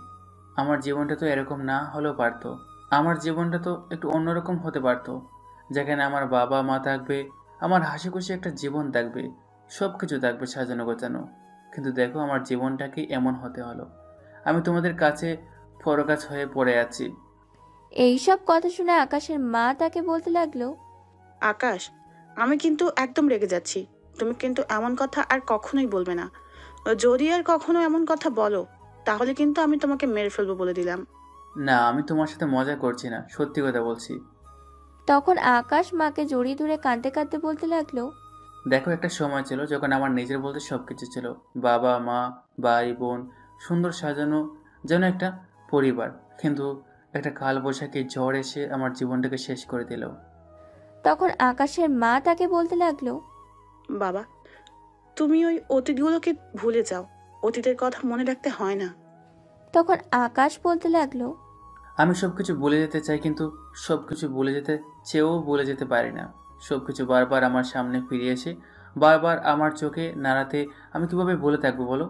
আমার জীবনটা তো এরকম না হলেও পারতো। আমার জীবনটা তো একটু অন্যরকম হতে পারতো, যেখানে আমার বাবা মা থাকবে, আমার হাসি খুশি একটা জীবন থাকবে, সব কিছু থাকবে সাজানো গোছানো। কিন্তু দেখো, আমার জীবনটাকে এমন হতে হলো। আমি তোমাদের কাছে ফরকাজ হয়ে পড়ে আছি। এইসব কথা শুনে আকাশের মা তাকে বলতে লাগলো, আকাশ, আমি কিন্তু একদম রেগে যাচ্ছি। তুমি কিন্তু এমন কথা আর কখনোই বলবে না। যদি আর কখনো এমন কথা বলো তাহলে কিন্তু আমি তোমাকে মেরে ফেলবো বলে দিলাম। না, আমি তোমার সাথে মজা করছি না, সত্যি কথা বলছি। তখন আকাশ মাকে জড়িয়ে ধরে কাঁদতে কাঁদতে বলতে লাগলো, দেখো, একটা সময় ছিল যখন আমার নিজের বলতে সব কিছু ছিল, বাবা মা ভাই বোন, সুন্দর সাজানো যেন একটা পরিবার। কিন্তু একটা কালবৈশাখী ঝড় এসে আমার জীবনটাকে শেষ করে দিল। তখন আকাশের মা তাকে বলতে লাগলো, বাবা, তুমি ওই অতীতগুলোকে ভুলে যাও। অতীতের কথা মনে রাখতে হয় না। তখন আকাশ বলতে লাগলো, আমি সবকিছু ভুলে যেতে চাই, কিন্তু সবকিছু ভুলে যেতে চেয়েও ভুলে যেতে পারি না। সবকিছু বারবার আমার সামনে ফিরে এসে বারবার আমার চোখে নাড়াতে আমি কিভাবে ভুলে থাকবো বলো?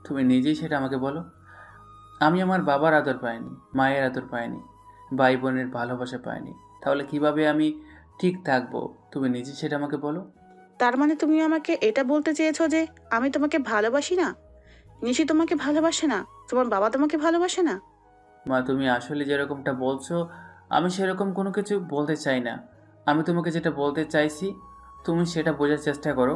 তুমি নিজেই সেটা আমাকে বলো। আমি আমার বাবার আদর পাইনি, মায়ের আদর পাইনি, ভাই বোনের ভালোবাসা পাইনি, তাহলে কিভাবে আমি ঠিক থাকবো? তুমি নিজেই সেটা আমাকে বলো। তার মানে তুমি আমাকে এটা বলতে চেয়েছো যে আমি তোমাকে ভালোবাসি না? নিশি তোমাকে ভালোবাসে না? তোমার বাবা তোমাকে ভালোবাসে না? মা, তুমি আসলে যেরকমটা বলছো আমি সেরকম কোনো কিছু বলতে চাই না। আমি তোমাকে যেটা বলতে চাইছি তুমি সেটা বোঝার চেষ্টা করো।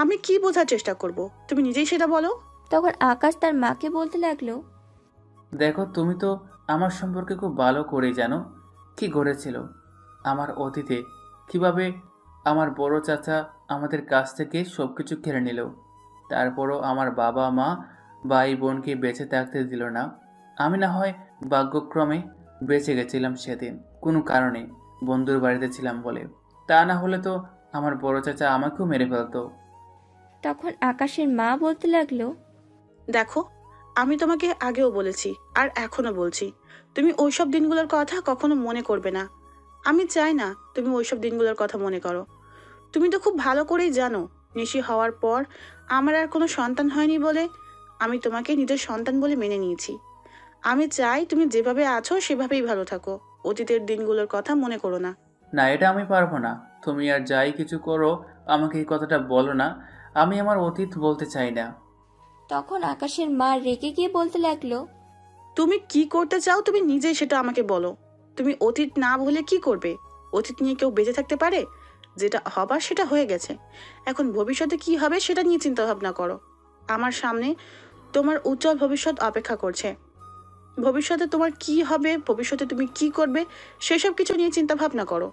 আমি কি বোঝার চেষ্টা করব? তুমি নিজেই সেটা বলো। তখন আকাশ তার মাকে বলতে লাগলো, দেখো, তুমি তো আমার সম্পর্কে খুব ভালো করেই জানো কি ঘটেছিল আমার অতীতে, কিভাবে আমার বড় চাচা আমাদের কাছ থেকে সব কিছু কেড়ে নিল। তারপরও আমার বাবা মা ভাই বোনকে বেঁচে থাকতে দিল না। আমি না হয় ভাগ্যক্রমে বেঁচে গেছিলাম সেদিন, কোনো কারণে, বন্ধুর বাড়িতে ছিলাম বলে। তা না হলে তো আমার বড় চাচা আমাকেও মেরে ফেলতো। তখন আকাশের মা বলতে লাগলো, দেখো, আমি তোমাকে আগেও বলেছি আর এখনো বলছি, তুমি ওইসব দিনগুলোর কথা কখনো মনে করবে না। আমি চাই না তুমি ওইসব দিনগুলোর কথা মনে করো। তুমি তো খুব ভালো করেই জানো নিশি হওয়ার পর আমার আর কোনো সন্তান হয়নি বলে আমি তোমাকে নিজের সন্তান বলে মেনে নিয়েছি। আমি চাই তুমি যেভাবে আছো সেভাবেই ভালো থাকো। অতীতের দিনগুলোর কথা মনে করো না। না, এটা আমি পারবো না। তুমি আর যাই কিছু করো আমাকে এই কথাটা বলো না। আমি আমার অতীত বলতে চাই না। তখন আকাশের মা রেগে গিয়ে বলতে লাগলো, তুমি কি করতে চাও তুমি নিজেই সেটা আমাকে বলো। তুমি অতীত না ভুলে কি করবে? অতীত নিয়ে কেউ বেঁচে থাকতে পারে? যেটা হবার সেটা হয়ে গেছে। এখন ভবিষ্যতে কি হবে সেটা নিয়ে চিন্তা ভাবনা করো। আমার সামনে তোমার উজ্জ্বল ভবিষ্যৎ অপেক্ষা করছে। ভবিষ্যতে তোমার কি হবে, ভবিষ্যতে তুমি কি করবে, সেসব কিছু নিয়ে চিন্তা ভাবনা করো।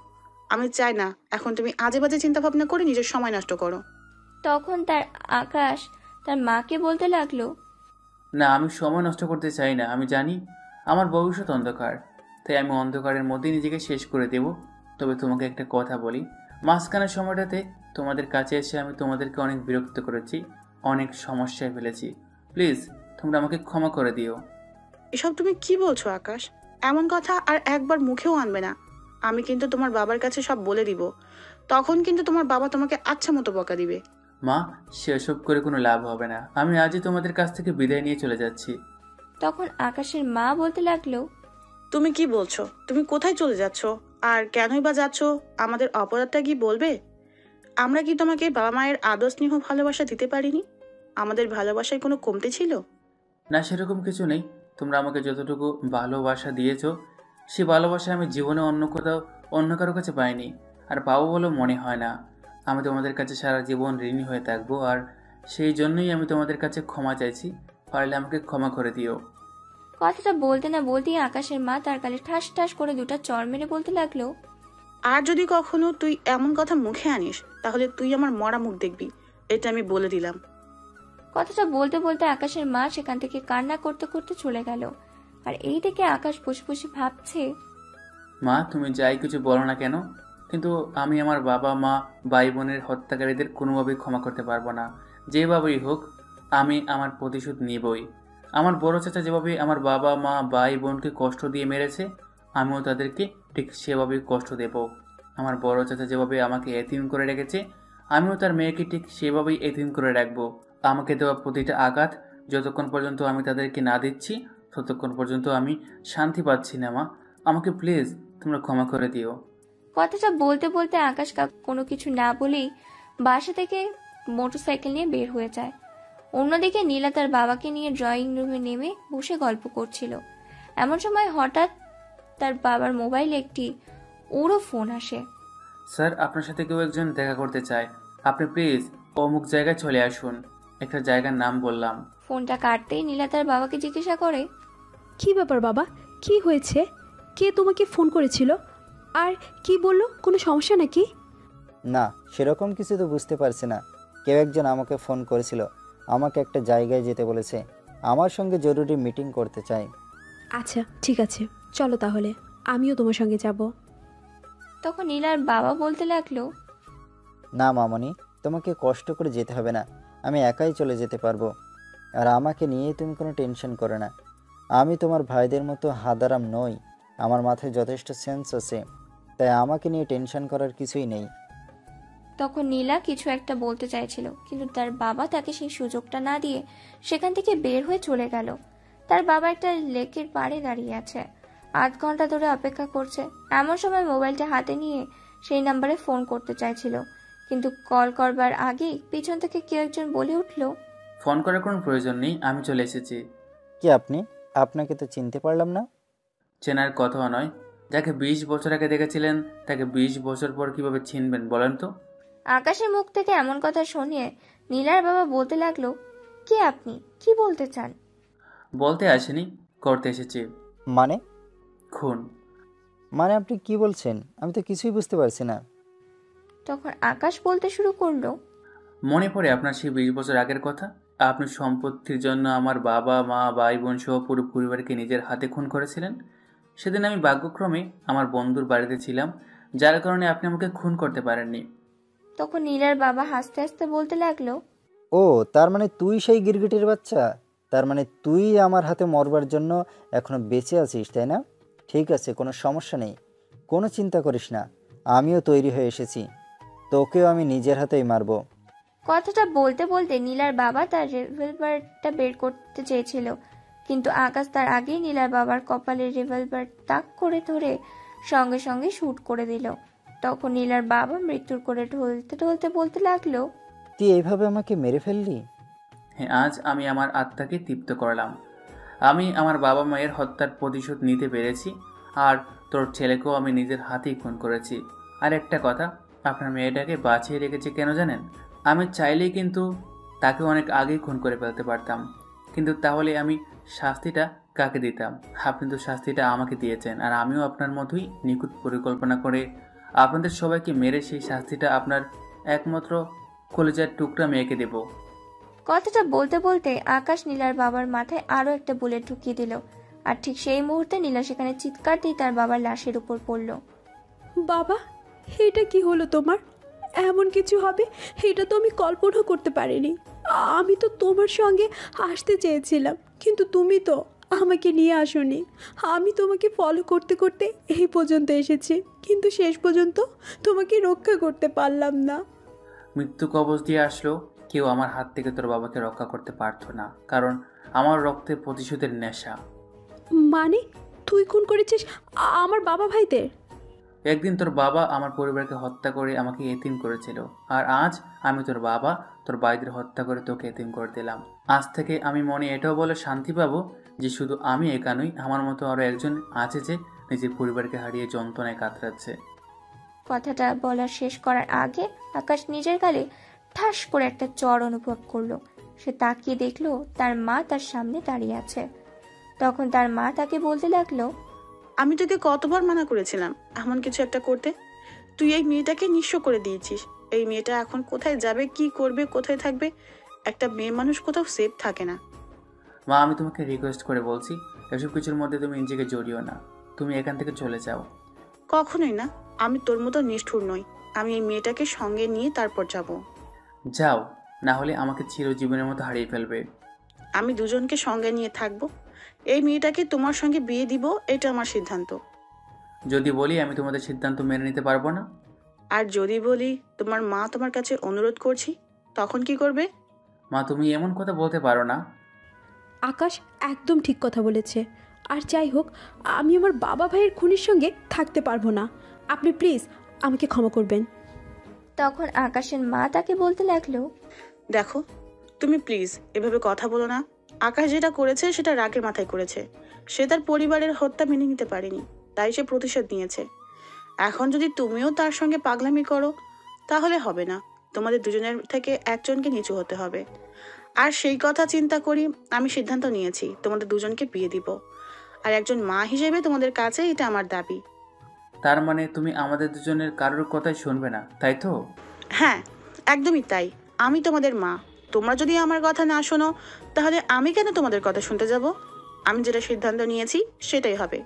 আমি চাই না এখন তুমি আজে বাজে চিন্তা ভাবনা করে নিজের সময় নষ্ট করো। তখন তার আকাশ তার মাকে বলতে লাগলো, না, আমি সময় নষ্ট করতে চাই না। আমি জানি আমার ভবিষ্যৎ অন্ধকার, তাই আমি অন্ধকারের মধ্যে নিজেকে শেষ করে দেব। তবে তোমাকে একটা কথা বলি, মাঝখানের সময়টাতে তোমাদের কাছে এসে আমি তোমাদেরকে অনেক বিরক্ত করেছি, অনেক সমস্যায় ফেলেছি। প্লিজ তোমরা আমাকে ক্ষমা করে দিও। এসব তুমি কি বলছো আকাশ? এমন কথা আর একবার মুখেও আনবে না। আমি কিন্তু তোমার বাবার কাছে সব বলে দিব। তখন কিন্তু তোমার বাবা তোমাকে আচ্ছা মতো বকা দিবে। মা, সেসব করে কোনো লাভ হবে না। আমি আজই তোমাদের কাছ থেকে বিদায় নিয়ে চলে যাচ্ছি। তখন আকাশের মা বলতে লাগলো, তুমি কি বলছো? তুমি কোথায় চলে যাচ্ছ? আর কেনই বা যাচ্ছ? আমাদের অপরাধটা কি বলবে? আমরা কি তোমাকে বাবা মায়ের আদর স্নেহ ভালোবাসা দিতে পারিনি? আমাদের ভালোবাসায় কোনো কমতি ছিল? না, সেরকম কিছু নেই। তোমরা আমাকে যতটুকু ভালোবাসা দিয়েছো সে ভালোবাসা আমি জীবনে অন্য কোথাও অন্য কারো কাছে পাইনি, আর পাবো বলেও মনে হয় না। আমি তোমাদের কাছে সারা জীবন ঋণী হয়ে থাকবো, আর সেই জন্যই আমি তোমাদের কাছে ক্ষমা চাইছি। পারলে আমাকে ক্ষমা করে দিও। কথাটা বলতে না বলতেই আকাশের মা তার গালে ঠাস ঠাস করে দুটো চড় মেরে বলতে লাগলো, আর যদি কখনো তুই এমন কথা মুখে আনিস তাহলে তুই আমার মরা মুখ দেখবি, এটা আমি বলে দিলাম। কথাটা বলতে বলতে আকাশের মা সেখান থেকে কান্না করতে করতে চলে গেল। আর এই দেখে আকাশ বসে বসে ভাবছে, মা, তুমি যাই কিছু বলো না কেন, কিন্তু আমি আমার বাবা মা ভাই বোনের হত্যাকারীদের কোনোভাবেই ক্ষমা করতে পারবো না। যেভাবেই হোক আমি আমার প্রতিশোধ নিবই। আমার বড় চাচা যেভাবে আমার বাবা মা ভাই বোনকে কষ্ট দিয়ে মেরেছে, আমিও তাদেরকে ঠিক সেভাবেই কষ্ট দেব। আমার বড় চাচা যেভাবে আমাকে এতিম করে রেখেছে, আমিও তার মেয়েকে ঠিক সেভাবেই এতিম করে রাখবো। আমাকে দেওয়া প্রতিটা আঘাত যতক্ষণ পর্যন্ত আমি তাদেরকে না দিচ্ছি ততক্ষণ পর্যন্ত আমি শান্তি পাচ্ছি না। মা, আমাকে প্লিজ তোমরা ক্ষমা করে দিও। কথাটা বলতে বলতে আকাশ কোনো কিছু না বলেই বাসা থেকে মোটরসাইকেল নিয়ে বের হয়ে যায়। অন্যদিকে নীলা তার বাবাকে নিয়ে ড্রয়িং রুমে নেমে বসে গল্প করছিল। এমন সময় হঠাৎ তার বাবার মোবাইলে একটি উড়ো ফোন আসে। স্যার, আপনার সাথে কেউ একজন দেখা করতে চায়, আপনি প্লিজ অমুক জায়গায় চলে আসুন। একটা জায়গার নাম বললাম। ফোনটা কাটতেই নীলা তার বাবাকে জিজ্ঞাসা করে, কি ব্যাপার বাবা, কি হয়েছে? কে তোমাকে ফোন করেছিল? আর কি বললো? কোনো সমস্যা নাকি? না, সেরকম কিছু তো বুঝতে পারছি না। কেউ একজন আমাকে ফোন করেছিল, আমাকে একটা জায়গায় যেতে বলেছে, আমার সঙ্গে জরুরি মিটিং করতে চাই। আচ্ছা ঠিক আছে, চলো তাহলে, আমিও তোমার সঙ্গে যাব। তখন নীলার বাবা বলতে লাগলো, না মামনি, তোমাকে কষ্ট করে যেতে হবে না, আমি একাই চলে যেতে পারবো। আর আমাকে নিয়ে তুমি কোনো টেনশন করো না, আমি তোমার ভাইদের মতো হাদারাম নই, আমার মাথায় যথেষ্ট সেন্স আছে, তাই আমাকে নিয়ে টেনশন করার কিছুই নেই। তখন নীলা কিছু একটা বলতে চাইছিল, কিন্তু তার বাবা তাকে সেই সুযোগটা না দিয়ে সেখান থেকে বের হয়ে চলে গেল। তার বাবা একটা লেকের পাড়ে দাঁড়িয়ে আছে, 8 ঘন্টা ধরে অপেক্ষা করছে। এমন সময় মোবাইলটা হাতে নিয়ে সেই নাম্বারে ফোন করতে চাইছিল, কিন্তু কল করবার আগেই পিছন থেকে কেউ একজন বলে উঠল, ফোন করার কোনো প্রয়োজন নেই, আমি চলে এসেছি। কি আপনি? আপনাকে তো চিনতে পারলাম না। চেনার কথাও নয়, যাকে 20 বছর আগে দেখেছিলেন তাকে 20 বছর পর কিভাবে চিনবেন বলেন তো? আকাশের মুখ থেকে এমন কথা শুনিয়ে নীলার বাবা বলতে লাগলো, কে আপনি, কি বলতে চান? বলতে আসেনি, করতে এসেছি। মানে? খুন। মানে আপনি কি বলছেন? আমি তো কিছুই বুঝতে পারছি না। তখন আকাশ বলতে শুরু করলো, মনে পড়ে আপনার সেই 20 বছর আগের কথা? আপনি সম্পত্তির জন্য আমার বাবা মা ভাই বোন সহ পুরো পরিবারকে নিজের হাতে খুন করেছিলেন। সেদিন আমি ভাগ্যক্রমে আমার বন্ধুর বাড়িতে ছিলাম, যার কারণে আপনি আমাকে খুন করতে পারেননি। তখন নীলার বাবা হাসতে হাসতে বলতে লাগলো, ও তার মানে তুই সেই গিরগিটির বাচ্চা? তার মানে তুই আমার হাতে মরবার জন্য এখনো বেঁচে আছিস, তাই না? ঠিক আছে, কোনো সমস্যা নেই, কোনো চিন্তা করিস না, আমিও তৈরি হয়ে এসেছি, তোকেও আমি নিজের হাতেই মারবো। কথাটা বলতে বলতে নীলার বাবা তার রিভলভারটা বের করতে চেয়েছিল, কিন্তু আকাশ তার আগেই নীলার বাবার কপালের রিভলভার তাক করে ধরে সঙ্গে সঙ্গে শুট করে দিল। তখন নীলার বাবা মৃত্যুর করে ঢলতে ঢলতে বলতে লাগলো, তুই এইভাবে আমাকে মেরে ফেললি? হ্যাঁ, আজ আমি আমার আত্মাকে তৃপ্ত করলাম। আমি আমার বাবা মায়ের হত্যার প্রতিশোধ নিতে পেরেছি, আর তোর ছেলেকেও আমি নিজের হাতেই খুন করেছি। আর একটা কথা, আপনার মেয়েটাকে বাঁচিয়ে রেখেছি কেন জানেন? আমি চাইলেই কিন্তু তাকে অনেক আগেই খুন করে ফেলতে পারতাম, কিন্তু তাহলে আমি শাস্তিটা কাকে দিতাম? আপনি তো শাস্তিটা আমাকে দিয়েছেন, আর আমিও আপনার মতোই নিখুঁত পরিকল্পনা করে আপনাদের সবাইকে মেরে সেই শাস্তিটা আপনার একমাত্র কলেজার টুকরা মেয়েকে দেব। কথাটা বলতে বলতে আকাশ নীলার বাবার মাথায় আরো একটা বুলেট ঢুকিয়ে দিল, আর ঠিক সেই মুহূর্তে নীলা সেখানে চিৎকার দিয়ে তার বাবার লাশের উপর পড়ল। বাবা, এটা কি হলো তোমার? এমন কিছু হবে এটা তো আমি কল্পনা করতে পারিনি। আমি তো তোমার সঙ্গে আসতে চেয়েছিলাম, কিন্তু তুমি তো আমাকে নিয়ে আসোনি। আমি তোমাকে ফলো করতে করতে এই পর্যন্ত এসেছি, কিন্তু শেষ পর্যন্ত তোমাকে রক্ষা করতে পারলাম না। মৃত্যু কবজ দিয়ে আসলো, কেউ আমার হাত থেকে তোর বাবাকে রক্ষা করতে পারতো না, কারণ আমার রক্তে প্রতিশোধের নেশা। মানে তুই খুন করেছিস আমার বাবা ভাইদের? একদিন তোর বাবা আমার পরিবারকে হত্যা করে আমাকে এতিম করেছিল, আর আজ আমি তোর বাবা তোর ভাইদের হত্যা করে তোকে এতিম করে দিলাম। আজ থেকে আমি মনে এটাও বলে শান্তি পাবো যে শুধু আমি একা নই, আমার মতো আরো একজন আছে যে নিজের পরিবারকে হারিয়ে যন্ত্রণায় কাতরাচ্ছে। কথাটা বলার শেষ করার আগে আকাশ নিজের গালে ঠাস করে একটা চড় অনুভব করলো। সে তাকিয়ে দেখলো তার মা তার সামনে দাঁড়িয়ে আছে। তখন তার মা তাকে বলতে লাগলো, আমি তোকে কতবার মানা করেছিলাম এমন কিছু একটা করতে? তুই এই মেয়েটাকে নিঃস্ব করে দিয়েছিস। এই মেয়েটা এখন কোথায় যাবে, কি করবে, কোথায় থাকবে? একটা মেয়ে মানুষ কোথাও সেফ থাকে না। মা, আমি তোমাকে রিকোয়েস্ট করে বলছি, এসব কিছুর মধ্যে তুমি নিজেকে জড়িও না, তুমি এখান থেকে চলে যাও। কখনোই না, আমি তোর মতো নিষ্ঠুর নই। আমি এই মেয়েটাকে সঙ্গে নিয়ে তারপর যাব। যাও, না হলে আমাকে চিরজীবনের মতো হারিয়ে ফেলবে। আমি দুজনকে সঙ্গে নিয়ে থাকবো। এই মেয়েটাকে তোমার সঙ্গে বিয়ে দিব, এটা আমার সিদ্ধান্ত। যদি বলি আমি তোমাদের সিদ্ধান্ত মেনে নিতে পারবো না? আর যদি বলি তোমার মা তোমার কাছে অনুরোধ করছি, তখন কি করবে? মা, তুমি এমন কথা বলতে পারো না। আকাশ একদম ঠিক কথা বলেছে। আর যাই হোক, আমি আমার বাবা ভাইয়ের খুনির সঙ্গে থাকতে পারবো না। আপনি প্লিজ আমাকে ক্ষমা করবেন। তখন আকাশের মা তাকে বলতে লাগলো, দেখো, তুমি প্লিজ এভাবে কথা বলো না। আকাশ যেটা করেছে সেটা রাগের মাথায় করেছে। সে তার পরিবারের হত্যা মেনে নিতে পারেনি, তাই সে প্রতিশোধ নিয়েছে। এখন যদি তুমিও তার সঙ্গে পাগলামি করো তাহলে হবে না। তোমাদের দুজনের থেকে একজনকে নিচু হতে হবে। আর সেই কথা চিন্তা করি আমি সিদ্ধান্ত নিয়েছি তোমাদের দুজনকে বিয়ে দিব। আর একজন মা হিসেবে তোমাদের কাছে এটা আমার দাবি। তার মানে তুমি আমাদের দুজনের কারোর কথাই শুনবে না, তাই তো? হ্যাঁ, একদমই তাই। আমি তোমাদের মা। তোমরা যদি আমার কথা না শোনো তাহলে আমি কেন তোমাদের কথা শুনতে যাব? আমি যেটা সিদ্ধান্ত নিয়েছি সেটাই হবে।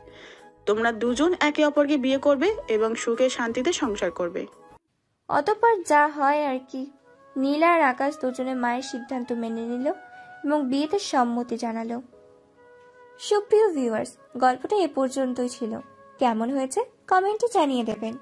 তোমরা দুজন একে অপরকে বিয়ে করবে এবং সুখে শান্তিতে সংসার করবে। অতঃপর যা হয় আর কি। নীলা আর আকাশ দুজনে মায়ের সিদ্ধান্ত মেনে নিল এবং বিয়েতে সম্মতি জানালো। সুপ্রিয় ভিউয়ার্স, গল্পটা এ পর্যন্তই ছিল। কেমন হয়েছে কমেন্টে জানিয়ে দেবেন।